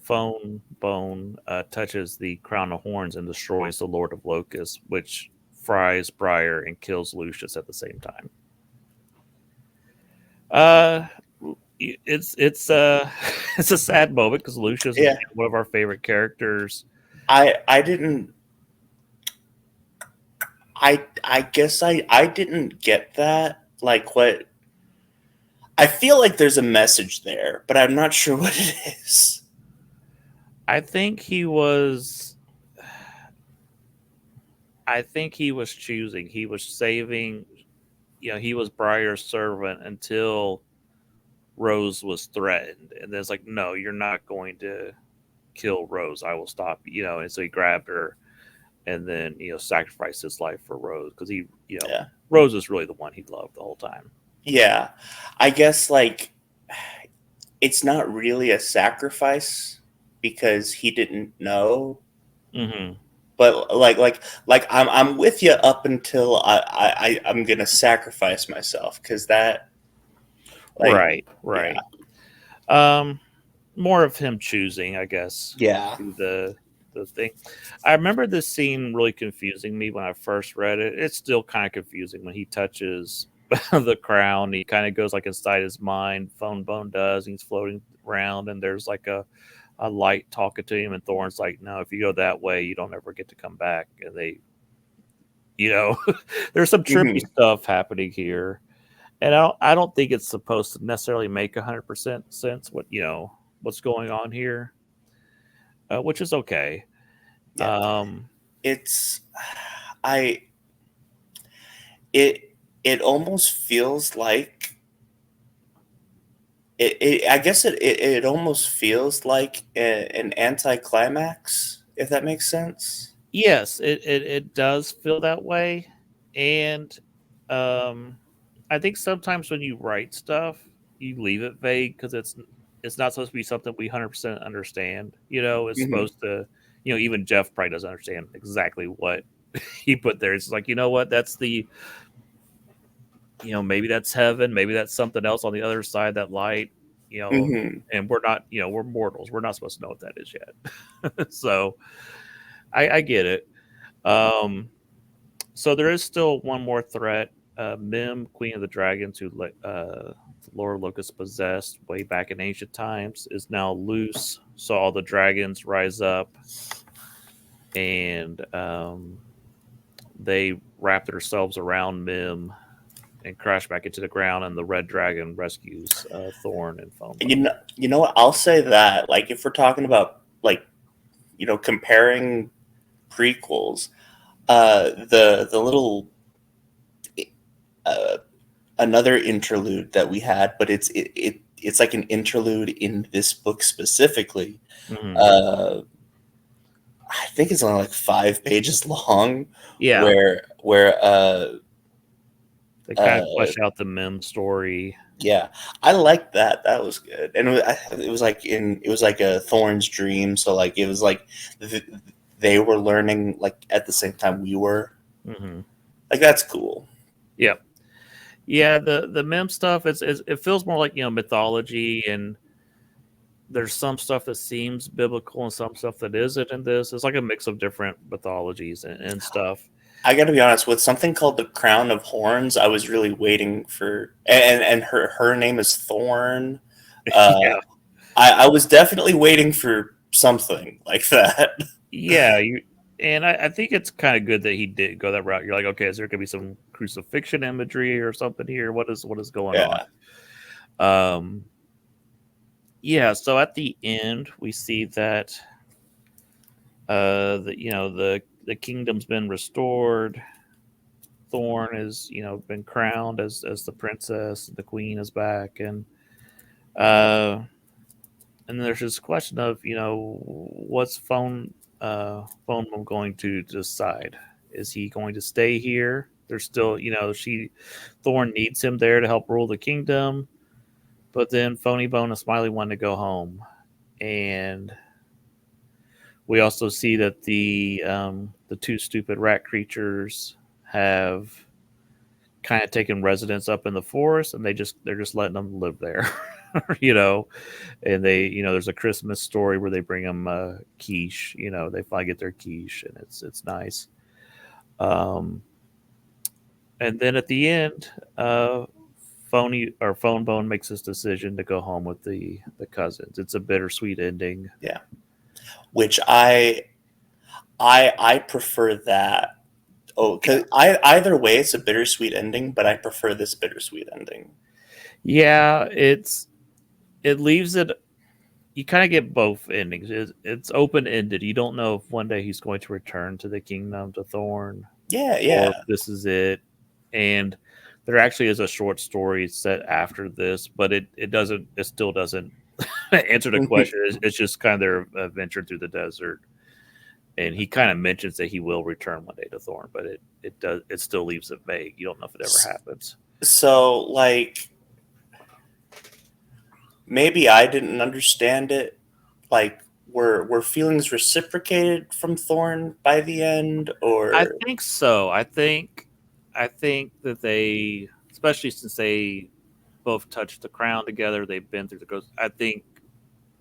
Speaker 1: Phone Bone touches the crown of horns and destroys the Lord of Locusts, which fries Briar and kills Lucius at the same time. Uh, it's it's a sad moment because Lucius is
Speaker 2: Yeah.
Speaker 1: one of our favorite characters.
Speaker 2: I didn't. I guess I didn't get that. Like what? I feel like there's a message there, but I'm not sure what it is.
Speaker 1: I think he was. I think he was choosing. He was saving. He was Briar's servant until Rose was threatened, and then it's like, no, you're not going to kill Rose. I will stop. And so he grabbed her, and then sacrificed his life for Rose because
Speaker 2: Yeah.
Speaker 1: Rose is really the one he loved the whole time.
Speaker 2: Yeah. I guess like it's not really a sacrifice because he didn't know.
Speaker 1: Mm-hmm.
Speaker 2: But like I'm with you up until I'm gonna sacrifice myself because that like
Speaker 1: Right. More of him choosing, I guess.
Speaker 2: yeah.
Speaker 1: The thing. I remember this scene really confusing me when I first read it. It's still kind of confusing when he touches the crown. He kind of goes like inside his mind. Phone Bone does. And he's floating around, and there's like a light talking to him. And Thorn's like, "No, if you go that way, you don't ever get to come back." And they, there's some trippy
Speaker 2: Mhm.
Speaker 1: stuff happening here, and I don't think it's supposed to necessarily make 100% sense what's going on here, which is okay.
Speaker 2: Yeah.
Speaker 1: Um,
Speaker 2: It's I it almost feels like I guess it almost feels like an anticlimax, if that makes sense.
Speaker 1: yes, it does feel that way, and um, I think sometimes when you write stuff, you leave it vague because it's not supposed to be something we 100% understand. It's
Speaker 2: Hmm.
Speaker 1: supposed to, even Jeff probably doesn't understand exactly what he put there. It's like, what? That's the, maybe that's heaven, maybe that's something else on the other side of that light,
Speaker 2: Hmm.
Speaker 1: and we're not, we're mortals. We're not supposed to know what that is yet. So I get it. Um, so there is still one more threat. Mim, Queen of the Dragons, who Lord Locust possessed way back in ancient times, is now loose. So all the dragons rise up, and they wrap themselves around Mim and crash back into the ground. And the red dragon rescues Thorn and Phone
Speaker 2: You
Speaker 1: Bone.
Speaker 2: know, you know what? I'll say that. Like, if we're talking about like, comparing prequels, the little uh, another interlude that we had, but it's like an interlude in this book specifically.
Speaker 1: Mm-hmm.
Speaker 2: Uh, I think it's only like 5 pages long,
Speaker 1: Yeah,
Speaker 2: where
Speaker 1: they kind of
Speaker 2: uh,
Speaker 1: flesh out the Mim story.
Speaker 2: yeah, I liked that. That was good, and it was like a Thorn's dream. So like it was like th- they were learning like at the same time we were.
Speaker 1: Mm-hmm.
Speaker 2: Like that's cool.
Speaker 1: Yep. Yeah, the Mim stuff it feels more like mythology, and there's some stuff that seems biblical and some stuff that isn't in this. It's like a mix of different mythologies and stuff.
Speaker 2: I got to be honest with something called the Crown of Horns. I was really waiting for, and her name is Thorn. Uh,
Speaker 1: Yeah,
Speaker 2: I was definitely waiting for something like that.
Speaker 1: yeah. I think it's kind of good that he did go that route. You're like, okay, is there gonna be some crucifixion imagery or something here? What is going on?
Speaker 2: Yeah.
Speaker 1: Um, yeah. So at the end, we see that the kingdom's been restored. Thorn is, been crowned as the princess. The queen is back, uh, and there's this question of, what's phone going to decide? Is he going to stay here? There's still, Thorn needs him there to help rule the kingdom, but then Phony Bone and Smiley want to go home, and we also see that the two stupid rat creatures have kind of taken residence up in the forest, and they're just letting them live there, you know. And there's a Christmas story where they bring them quiche. They finally get their quiche, and it's nice. Um, and then at the end, Phone Bone makes his decision to go home with the cousins. It's a bittersweet ending.
Speaker 2: Yeah, which I prefer that. Oh, because either way, it's a bittersweet ending, but I prefer this bittersweet ending.
Speaker 1: Yeah, it leaves it. You kind of get both endings. It's open ended. You don't know if one day he's going to return to the kingdom to Thorn,
Speaker 2: Yeah,
Speaker 1: or
Speaker 2: yeah.
Speaker 1: if this is it. And there actually is a short story set after this, but it doesn't. It still doesn't answer the question. It's just kind of their adventure through the desert. And he kind of mentions that he will return one day to Thorn, but it still leaves it vague. You don't know if it ever happens.
Speaker 2: So, like, maybe I didn't understand it. Like, were feelings reciprocated from Thorn by the end,
Speaker 1: I
Speaker 2: or
Speaker 1: think so. I think that they, especially since they both touched the crown together, they've been through the ghost. I think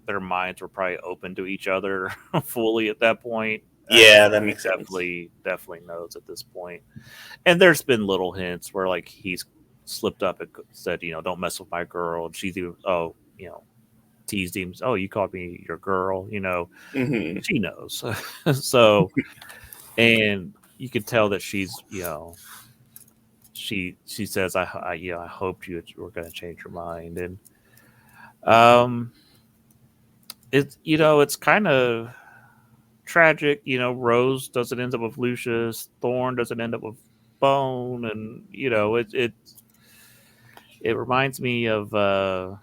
Speaker 1: their minds were probably open to each other fully at that point.
Speaker 2: yeah, that
Speaker 1: He
Speaker 2: makes sense.
Speaker 1: definitely knows at this point. And there's been little hints where like he's slipped up and said, don't mess with my girl. And she's even, teased him. Oh, you called me your girl.
Speaker 2: Mm-hmm.
Speaker 1: She knows. So, and you can tell that she's, she says, I hoped you were going to change your mind. And it's kind of tragic. Rose doesn't end up with Lucius. Thorn doesn't end up with Bone, and it reminds me of the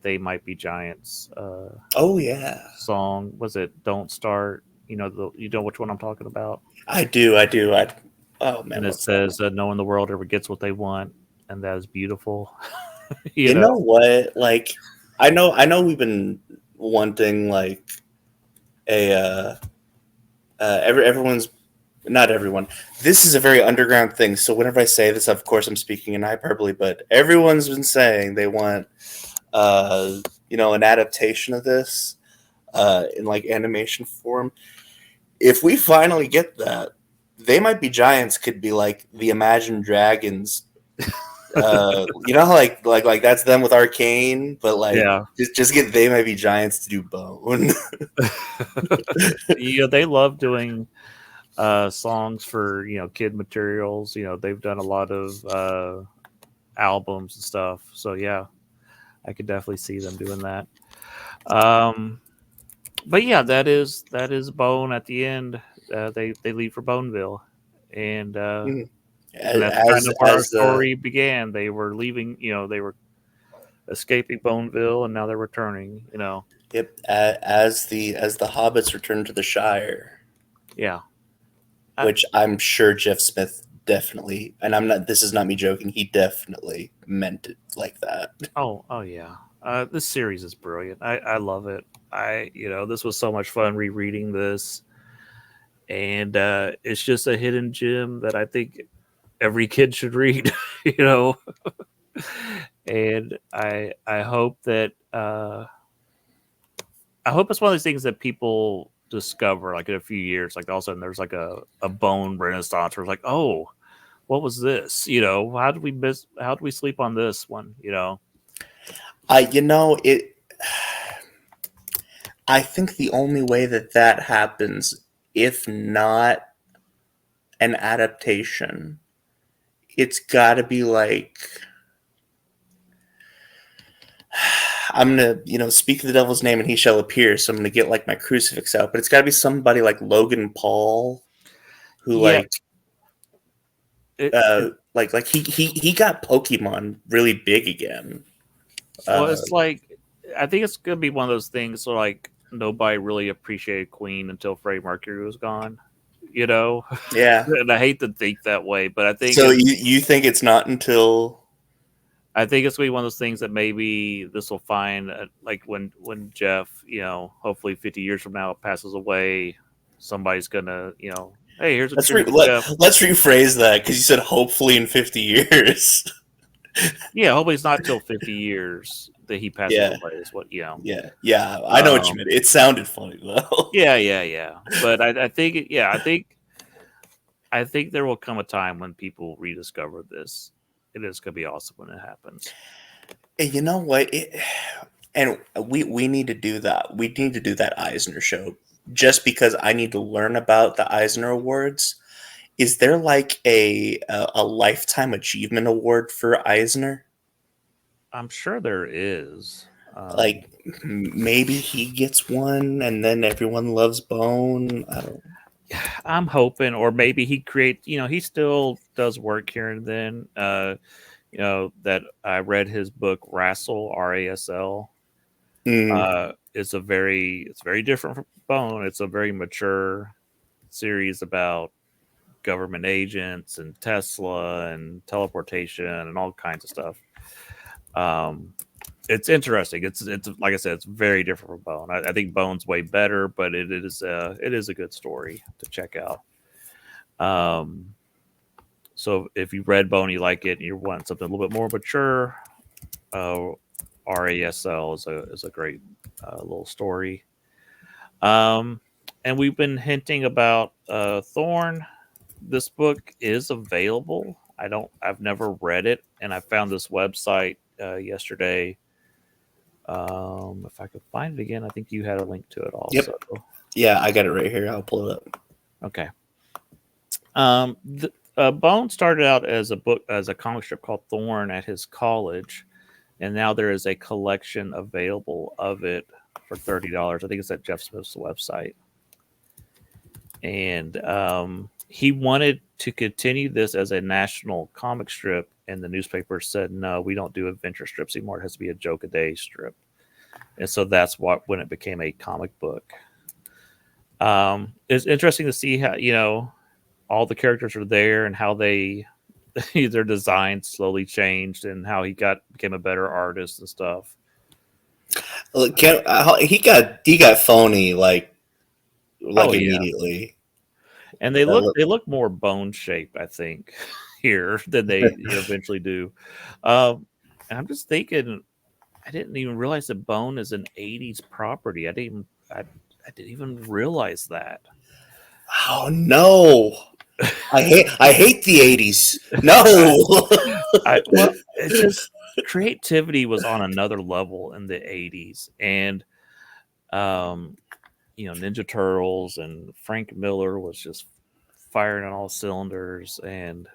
Speaker 1: They Might Be Giants
Speaker 2: Oh yeah,
Speaker 1: song. Was it Don't Start? You know which one I'm talking about.
Speaker 2: I do. Oh man,
Speaker 1: And it
Speaker 2: what's that one?
Speaker 1: says, "No one in the world ever gets what they want, and that is beautiful." you
Speaker 2: You know
Speaker 1: know.
Speaker 2: what? Like, I know we've been wanting like a everyone's not everyone. This is a very underground thing. So whenever I say this, of course, I'm speaking in hyperbole. But everyone's been saying they want, an adaptation of this in like animation form. If we finally get that, They Might Be Giants could be like the Imagine Dragons. How like that's them with Arcane, but like
Speaker 1: Yeah.
Speaker 2: just get They Might Be Giants to do Bone.
Speaker 1: They love doing songs for kid materials. They've done a lot of albums and stuff. So yeah, I could definitely see them doing that. Um, but yeah, that is Bone at the end. They leave for Boneville, and that's kind of where our
Speaker 2: as the
Speaker 1: story began. They were leaving. They were escaping Boneville, and now they're returning.
Speaker 2: Yep, as the hobbits return to the Shire,
Speaker 1: Yeah.
Speaker 2: which I'm sure Jeff Smith definitely, and I'm not. This is not me joking. He definitely meant it like that.
Speaker 1: Oh yeah. This series is brilliant. I love it. This was so much fun rereading this, and it's just a hidden gem that I think every kid should read. you know, and I hope that I hope it's one of those things that people discover like in a few years. Like all of a sudden, there's like a bone renaissance where it's like, oh, what was this? How did we miss? How did we sleep on this one?
Speaker 2: It. I think the only way that happens, if not an adaptation, it's got to be like I'm gonna, speak the devil's name and he shall appear. So I'm gonna get like my crucifix out, but it's got to be somebody like Logan Paul, who
Speaker 1: Yeah,
Speaker 2: like Like he got Pokemon really big again.
Speaker 1: well, it's like I think it's gonna be one of those things where like nobody really appreciated Queen until Freddie Mercury was gone. You know,
Speaker 2: Yeah.
Speaker 1: and I hate to think that way, but I think
Speaker 2: So you think it's not until
Speaker 1: it's gonna be one of those things that maybe this will find like when Jeff, hopefully 50 years from now passes away, somebody's gonna, hey, here's a tribute to Jeff.
Speaker 2: let's rephrase that because you said hopefully in 50 years.
Speaker 1: Yeah, hopefully it's not till 50 years that he passes
Speaker 2: Yeah.
Speaker 1: away. Is what
Speaker 2: Yeah. I know what you meant. It sounded funny though.
Speaker 1: Yeah. But I think I think there will come a time when people rediscover this. It is gonna be awesome when it happens.
Speaker 2: And you know what? And we need to do that. We need to do that Eisner show just because I need to learn about the Eisner Awards. Is there like a lifetime achievement award for Eisner?
Speaker 1: I'm sure there is.
Speaker 2: Like maybe he gets one, and then everyone loves Bone. I don't.
Speaker 1: I'm hoping, or maybe he create. He still does work here and then. That I read his book Rassel, RASL. It's very different from Bone. It's a very mature series about government agents and Tesla and teleportation and all kinds of stuff. It's interesting. It's like I said, it's very different from Bone. I think Bone's way better, but it is a good story to check out. So if you read Bone, you like it, and you want something a little bit more mature, RASL is a great little story. And we've been hinting about Thorn. This book is available. I've never read it, and I found this website yesterday. If I could find it again, I think you had a link to it also.
Speaker 2: Yep. Yeah, I got it right here. I'll pull it up.
Speaker 1: Okay. Bone started out as a comic strip called Thorn at his college, and now there is a collection available of it for $30. I think it's at Jeff Smith's website. And he wanted to continue this as a national comic strip, and the newspaper said, no, we don't do adventure strips anymore. It has to be a joke a day strip. And so that's when it became a comic book. It's interesting to see how, all the characters are there and how their design slowly changed and how he became a better artist and stuff.
Speaker 2: Look, he got phony like immediately.
Speaker 1: Yeah. And they look more bone shaped, I think, here than they eventually do. And I'm just thinking, I didn't even realize that Bone is an '80s property. I didn't even realize that.
Speaker 2: Oh no! I hate the '80s. No.
Speaker 1: It's just creativity was on another level in the '80s, and Ninja Turtles and Frank Miller was just firing on all cylinders, and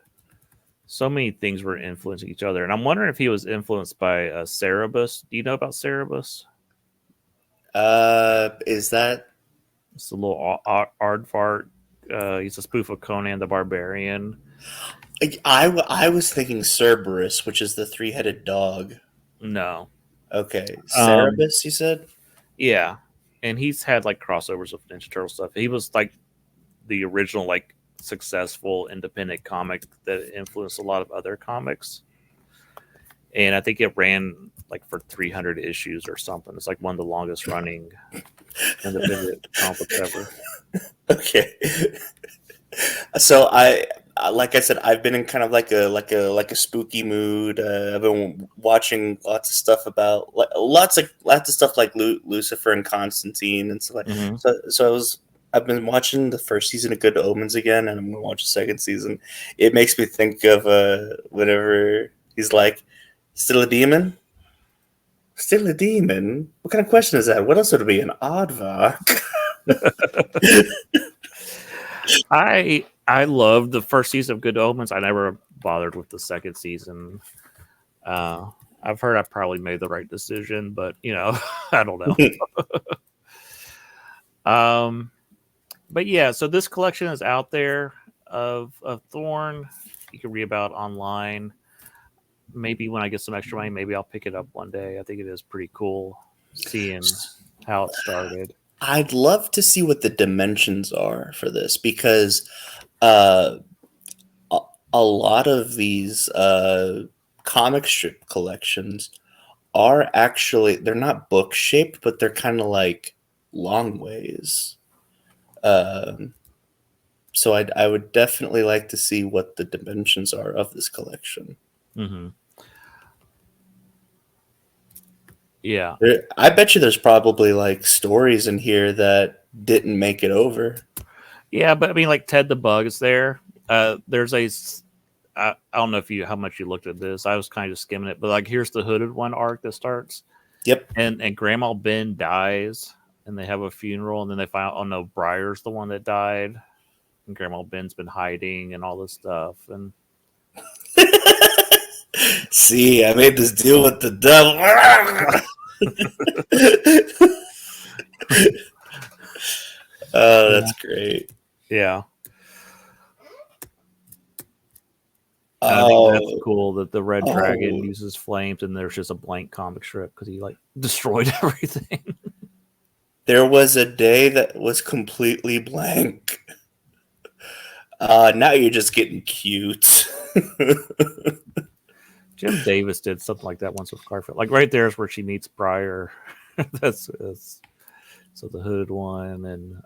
Speaker 1: so many things were influencing each other. And I'm wondering if he was influenced by Cerebus. Do you know about Cerebus?
Speaker 2: Is that?
Speaker 1: It's a little aardvark. He's a spoof of Conan the Barbarian.
Speaker 2: I was thinking Cerberus, which is the 3-headed dog.
Speaker 1: No.
Speaker 2: Okay. Cerebus, you said?
Speaker 1: Yeah. And he's had like crossovers with Ninja Turtle stuff. He was like the original like successful independent comic that influenced a lot of other comics. And I think it ran like for 300 issues or something. It's like one of the longest running independent comics ever.
Speaker 2: Okay. So like I said, I've been in kind of like a spooky mood. I've been watching lots of stuff about lots of stuff like Lucifer and Constantine and stuff like.
Speaker 1: Mm-hmm.
Speaker 2: So I've been watching the first season of Good Omens again, and I'm gonna watch the second season. It makes me think of whenever he's like, "Still a demon? Still a demon? What kind of question is that? What else would it be? An aardvark?"
Speaker 1: I loved the first season of Good Omens. I never bothered with the second season. I've heard I probably made the right decision, but I don't know. But yeah, so this collection is out there of Thorn. you can read about online. Maybe when I get some extra money, maybe I'll pick it up one day. I think it is pretty cool seeing how it started.
Speaker 2: I'd love to see what the dimensions are for this because uh, a lot of these comic strip collections are actually they're not book shaped, but they're kind of like long ways. Um, so I would definitely like to see what the dimensions are of this collection.
Speaker 1: Hmm. Yeah.
Speaker 2: I bet you there's probably like stories in here that didn't make it over.
Speaker 1: Yeah, but I mean, like Ted the Bug is there. There's I don't know if you how much you looked at this. I was kind of skimming it, but like here's the hooded one arc that starts,
Speaker 2: Yep.
Speaker 1: and Grandma Ben dies, and they have a funeral, and then they find out, oh no, Briar's the one that died, and Grandma Ben's been hiding and all this stuff, and
Speaker 2: See, I made this deal with the devil. Oh, that's great.
Speaker 1: yeah. I think that's
Speaker 2: Oh,
Speaker 1: cool that the Red Dragon
Speaker 2: oh,
Speaker 1: uses flames, and there's just a blank comic strip because he like destroyed everything.
Speaker 2: there was a day that was completely blank. Now you're just getting cute.
Speaker 1: Jim Davis did something like that once with Garfield. Like right there is where she meets Briar. that's so the hooded one, and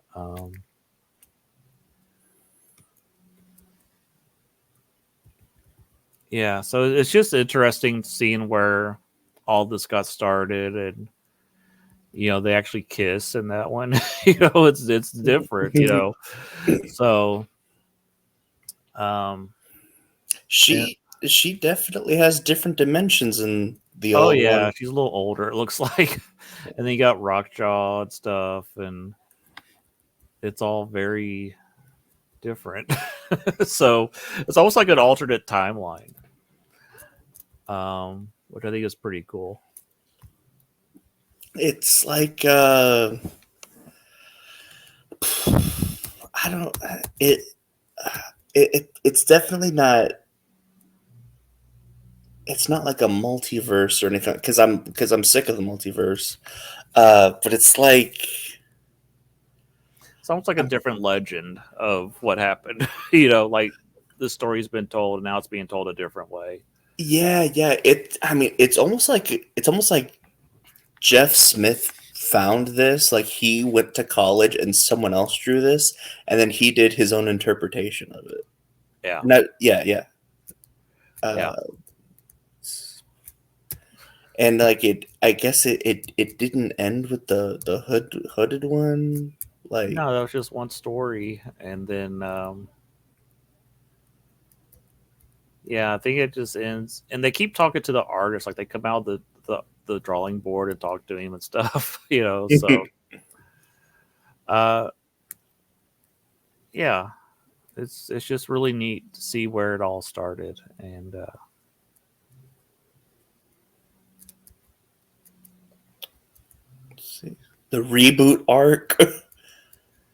Speaker 1: yeah. So it's just interesting seeing where all this got started, and they actually kiss in that one. It's different. So um, and,
Speaker 2: She definitely has different dimensions in the
Speaker 1: oh
Speaker 2: old
Speaker 1: yeah,
Speaker 2: one.
Speaker 1: she's a little older. It looks like, and then you got Rockjaw and stuff, and it's all very different. So it's almost like an alternate timeline, which I think is pretty cool.
Speaker 2: It's like I don't it's definitely not. It's not like a multiverse or anything because I'm sick of the multiverse. But it's like
Speaker 1: It's almost like a different legend of what happened. Like the story's been told and now it's being told a different way.
Speaker 2: yeah. I mean, it's almost like Jeff Smith found this. Like he went to college and someone else drew this, and then he did his own interpretation of it.
Speaker 1: Yeah.
Speaker 2: No, yeah.
Speaker 1: Yeah.
Speaker 2: And like I guess it didn't end with the hooded one. Like
Speaker 1: No, that was just one story. And then, yeah, I think it just ends. And they keep talking to the artist. Like they come out the drawing board and talk to him and stuff, So, uh, yeah, it's just really neat to see where it all started. And,
Speaker 2: let's see. The reboot arc.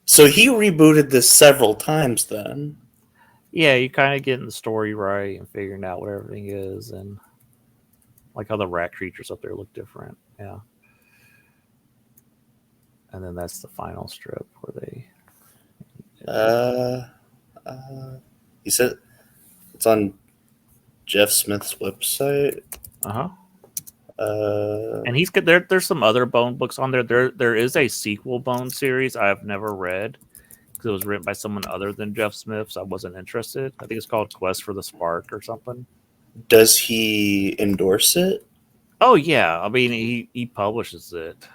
Speaker 2: So he rebooted this several times then.
Speaker 1: yeah, you kind of getting the story right and figuring out what everything is, and like how the rat creatures up there look different. Yeah. And then that's the final strip where they.
Speaker 2: Uh, he said it's on Jeff Smith's website.
Speaker 1: Uh huh.
Speaker 2: Uh,
Speaker 1: And he's good. There's some other Bone books on there. There is a sequel Bone series I've never read because it was written by someone other than Jeff Smith, so I wasn't interested. I think it's called Quest for the Spark or something.
Speaker 2: does he endorse it?
Speaker 1: Oh yeah, I mean he publishes it.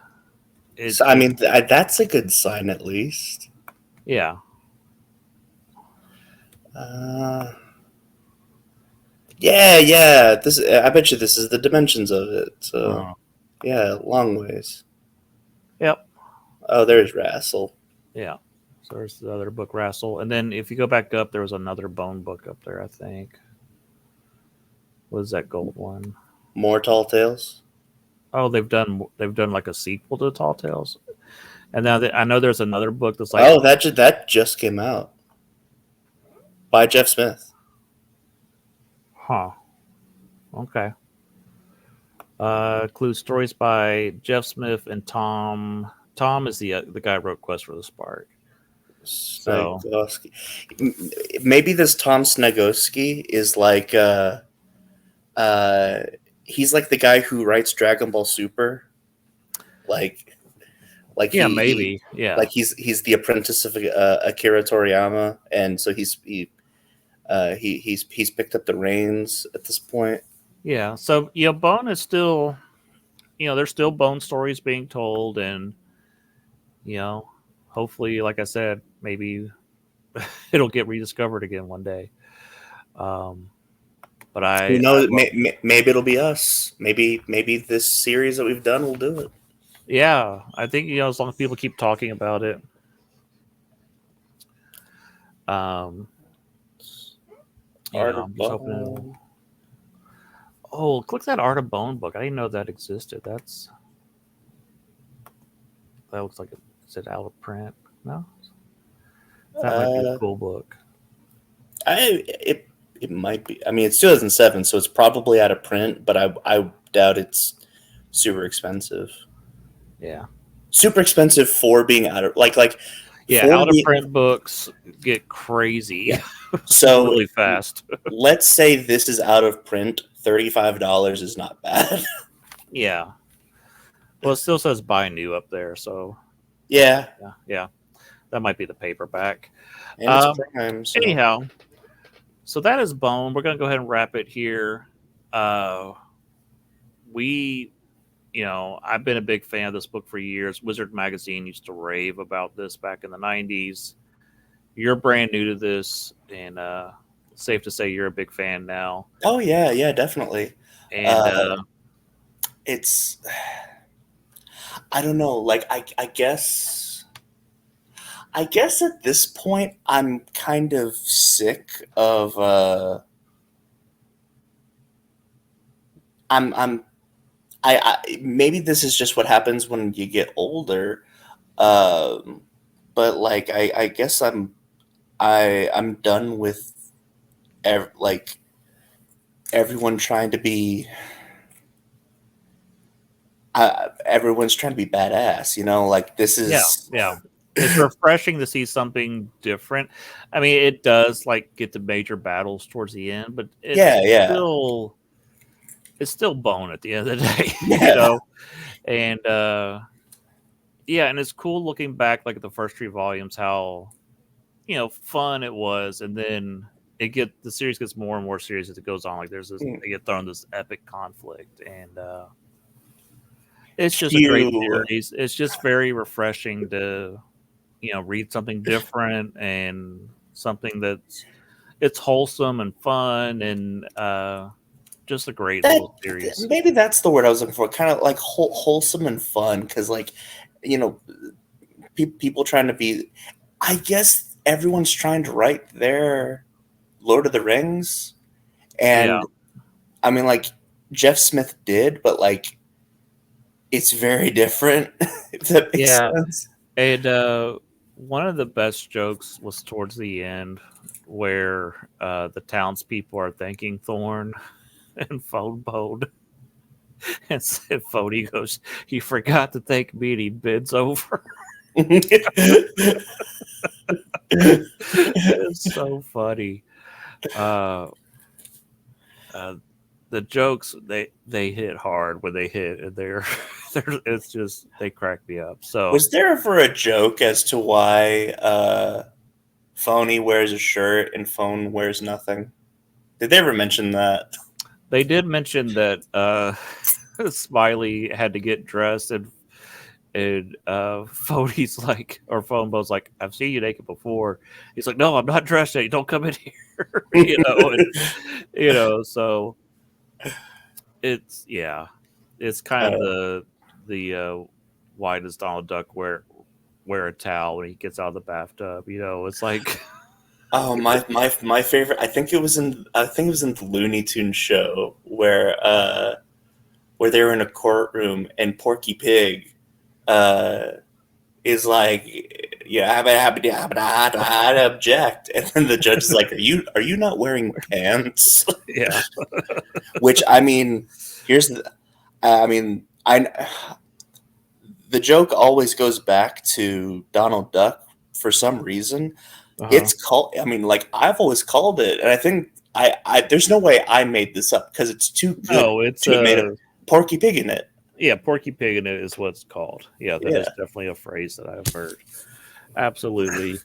Speaker 2: So, I mean, that's a good sign at least.
Speaker 1: Yeah.
Speaker 2: Yeah. I bet you this is the dimensions of it. So,
Speaker 1: Uh-huh.
Speaker 2: yeah, long ways.
Speaker 1: Yep.
Speaker 2: Oh, there's Rassel.
Speaker 1: Yeah. So there's the other book, Rassel, and then if you go back up, there was another Bone book up there. I think. What is that gold one?
Speaker 2: More Tall Tales.
Speaker 1: Oh, they've done like a sequel to Tall Tales, and now I know there's another book that's like
Speaker 2: Oh, that just came out by Jeff Smith.
Speaker 1: Huh. Okay. Clue stories by Jeff Smith and Tom. Tom is the guy who wrote Quest for the Spark. So
Speaker 2: Snegoski. Maybe this Tom Snegoski is like uh, he's like the guy who writes Dragon Ball Super. Like like
Speaker 1: yeah,
Speaker 2: he
Speaker 1: maybe. Yeah.
Speaker 2: like he's the apprentice of Akira Toriyama, and so he's picked up the reins at this point.
Speaker 1: Yeah. So Bone is still there's still Bone stories being told, and you know, hopefully, like I said, maybe it'll get rediscovered again one day. Um, but
Speaker 2: Who
Speaker 1: I
Speaker 2: knows?
Speaker 1: love,
Speaker 2: Maybe it'll be us. Maybe this series that we've done will do it.
Speaker 1: yeah, I think as long as people keep talking about it. Um,
Speaker 2: Art
Speaker 1: I'm
Speaker 2: of
Speaker 1: just hoping.
Speaker 2: Bone.
Speaker 1: Oh, click that Art of Bone book. I didn't know that existed. That looks like is it out of print? No, that might be a
Speaker 2: Uh,
Speaker 1: cool book.
Speaker 2: it might be. I mean, it's 2007, so it's probably out of print. But I doubt it's super expensive.
Speaker 1: Yeah,
Speaker 2: Super expensive for being out of
Speaker 1: yeah.
Speaker 2: for
Speaker 1: Out of
Speaker 2: being
Speaker 1: print books get crazy
Speaker 2: yeah. So
Speaker 1: really fast.
Speaker 2: let's say this is out of print. $35 is not bad.
Speaker 1: Yeah. Well, it still says buy new up there, so
Speaker 2: Yeah,
Speaker 1: yeah, that might be the paperback.
Speaker 2: and it's
Speaker 1: Um,
Speaker 2: Prime. So
Speaker 1: anyhow, so that is Bone. We're gonna go ahead and wrap it here. Uh, we, I've been a big fan of this book for years. Wizard Magazine used to rave about this back in the '90s. You're brand new to this, and safe to say you're a big fan now.
Speaker 2: oh yeah, definitely.
Speaker 1: And
Speaker 2: Uh, it's I don't know. Like I guess at this point I'm kind of sick of I'm maybe this is just what happens when you get older. Um, but like I guess I'm done with like everyone trying to be everyone's trying to be badass, like this
Speaker 1: yeah,
Speaker 2: is
Speaker 1: yeah. It's refreshing to see something different. I mean, it does like get to major battles towards the end, but
Speaker 2: yeah
Speaker 1: still it's still Bone at the end of the day,
Speaker 2: yeah
Speaker 1: And yeah, and it's cool looking back like at the first three volumes how fun it was, and then the series gets more and more serious as it goes on. Like they get thrown this epic conflict, and it's just a great
Speaker 2: you
Speaker 1: series. It's just very refreshing to read something different and something it's wholesome and fun and just a great
Speaker 2: that
Speaker 1: little series.
Speaker 2: maybe that's the word I was looking for, kind of like wholesome and fun, because like you know people trying to be, I guess everyone's trying to write their Lord of the Rings,
Speaker 1: Yeah,
Speaker 2: and I mean, like, Jeff Smith did, but like it's very different. If that makes
Speaker 1: yeah.
Speaker 2: sense.
Speaker 1: And one of the best jokes was towards the end where the townspeople are thanking Thorn and Phone Bone. And said Phony goes, "You forgot to thank me," and he bends over. It's so funny. Uh, uh, the jokes they hit hard when they hit, and it's just they crack me up. So
Speaker 2: Was there ever a joke as to why Phony wears a shirt and Phone wears nothing? Did they ever mention that?
Speaker 1: they did mention that Smiley had to get dressed, and Phony's like, or Phone Bo's like, "I've seen you naked before." He's like, "No, I'm not dressed yet. Don't come in here." So it's kind of
Speaker 2: Uh,
Speaker 1: the why does Donald Duck wear a towel when he gets out of the bathtub? It's like
Speaker 2: oh my favorite. I think it was in the Looney Tunes show where they were in a courtroom and Porky Pig uh, is like, yeah, I object. And then the judge is like, are you not wearing pants?
Speaker 1: Yeah.
Speaker 2: Which, I mean, here's the, I mean, the joke always goes back to Donald Duck for some reason.
Speaker 1: Uh-huh.
Speaker 2: It's called, I mean, like, I've always called it, and I think there's no way I made this up because it's too good
Speaker 1: No, it's
Speaker 2: to be made up. Porky Pig in it.
Speaker 1: Yeah, Porky Pig in it is what it's called. Yeah, that is
Speaker 2: Yeah.
Speaker 1: definitely a phrase that I've heard. Absolutely.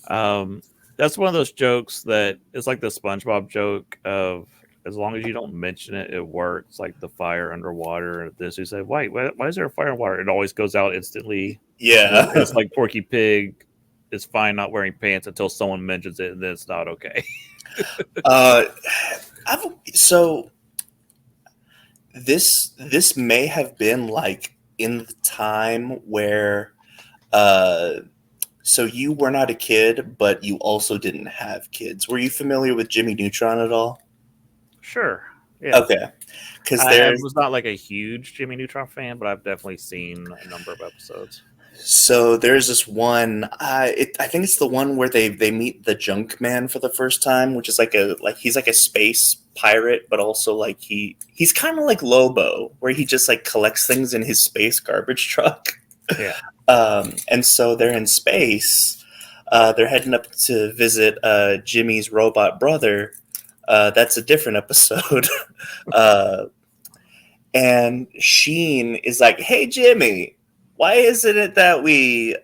Speaker 1: That's one of those jokes that it's like the SpongeBob joke of as long as you don't mention it, it works. Like the fire underwater. This you say, wait, why is there a fire underwater? It always goes out instantly.
Speaker 2: Yeah.
Speaker 1: It's like Porky Pig is fine not wearing pants until someone mentions it, and then it's not okay.
Speaker 2: So this may have been like in the time where so you were not a kid, but you also didn't have kids. Were you familiar with Jimmy Neutron at all?
Speaker 1: Sure. Yeah.
Speaker 2: Okay. Because
Speaker 1: I was not like a huge Jimmy Neutron fan, but I've definitely seen a number of episodes.
Speaker 2: So there's this one. I think it's the one where they meet the Junk Man for the first time, which is he's like a space pirate, but also like he's kind of like Lobo, where he just like collects things in his space garbage truck.
Speaker 1: Yeah.
Speaker 2: And so they're in space. They're heading up to visit Jimmy's robot brother. That's a different episode. And Sheen is like, "Hey, Jimmy, why isn't it that we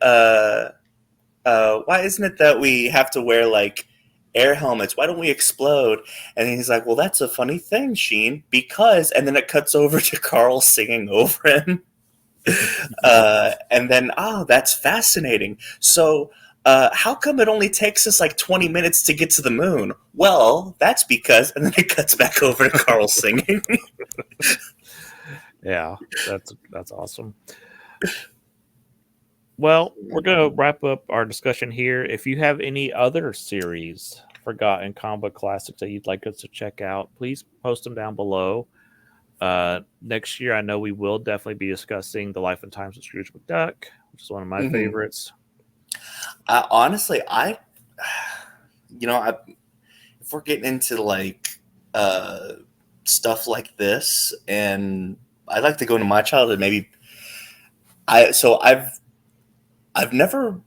Speaker 2: have to wear like air helmets? Why don't we explode?" And he's like, "Well, that's a funny thing, Sheen, because..." And then it cuts over to Carl singing over him. And then, that's fascinating. So, how come it only takes us like 20 minutes to get to the moon? Well, that's because, and then it cuts back over to Carl singing.
Speaker 1: Yeah, that's awesome. Well, we're going to wrap up our discussion here. If you have any other series, forgotten comic classics that you'd like us to check out, please post them down below. Next year, I know we will definitely be discussing The Life and Times of Scrooge McDuck, which is one of my favorites.
Speaker 2: Honestly, if we're getting into like stuff like this, and I'd like to go into my childhood, maybe. I've never.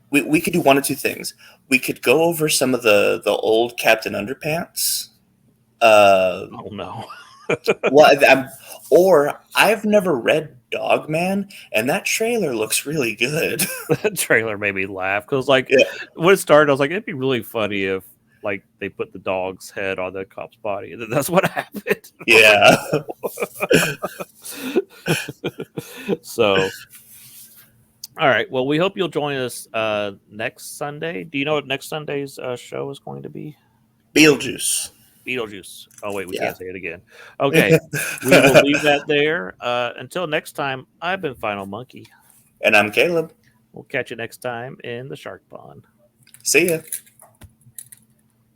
Speaker 2: We could do one of two things. We could go over some of the old Captain Underpants.
Speaker 1: Oh no.
Speaker 2: Or I've never read Dogman, and that trailer looks really good.
Speaker 1: That trailer made me laugh because, like, when it started, I was like, it'd be really funny if, like, they put the dog's head on the cop's body, and then that's what happened.
Speaker 2: Yeah.
Speaker 1: So, all right. Well, we hope you'll join us next Sunday. Do you know what next Sunday's show is going to be?
Speaker 2: Beetlejuice.
Speaker 1: Oh, wait, we can't say it again. Okay, we will leave that there. Until next time, I've been Final Monkey.
Speaker 2: And I'm Caleb.
Speaker 1: We'll catch you next time in the Shark Pond.
Speaker 2: See ya.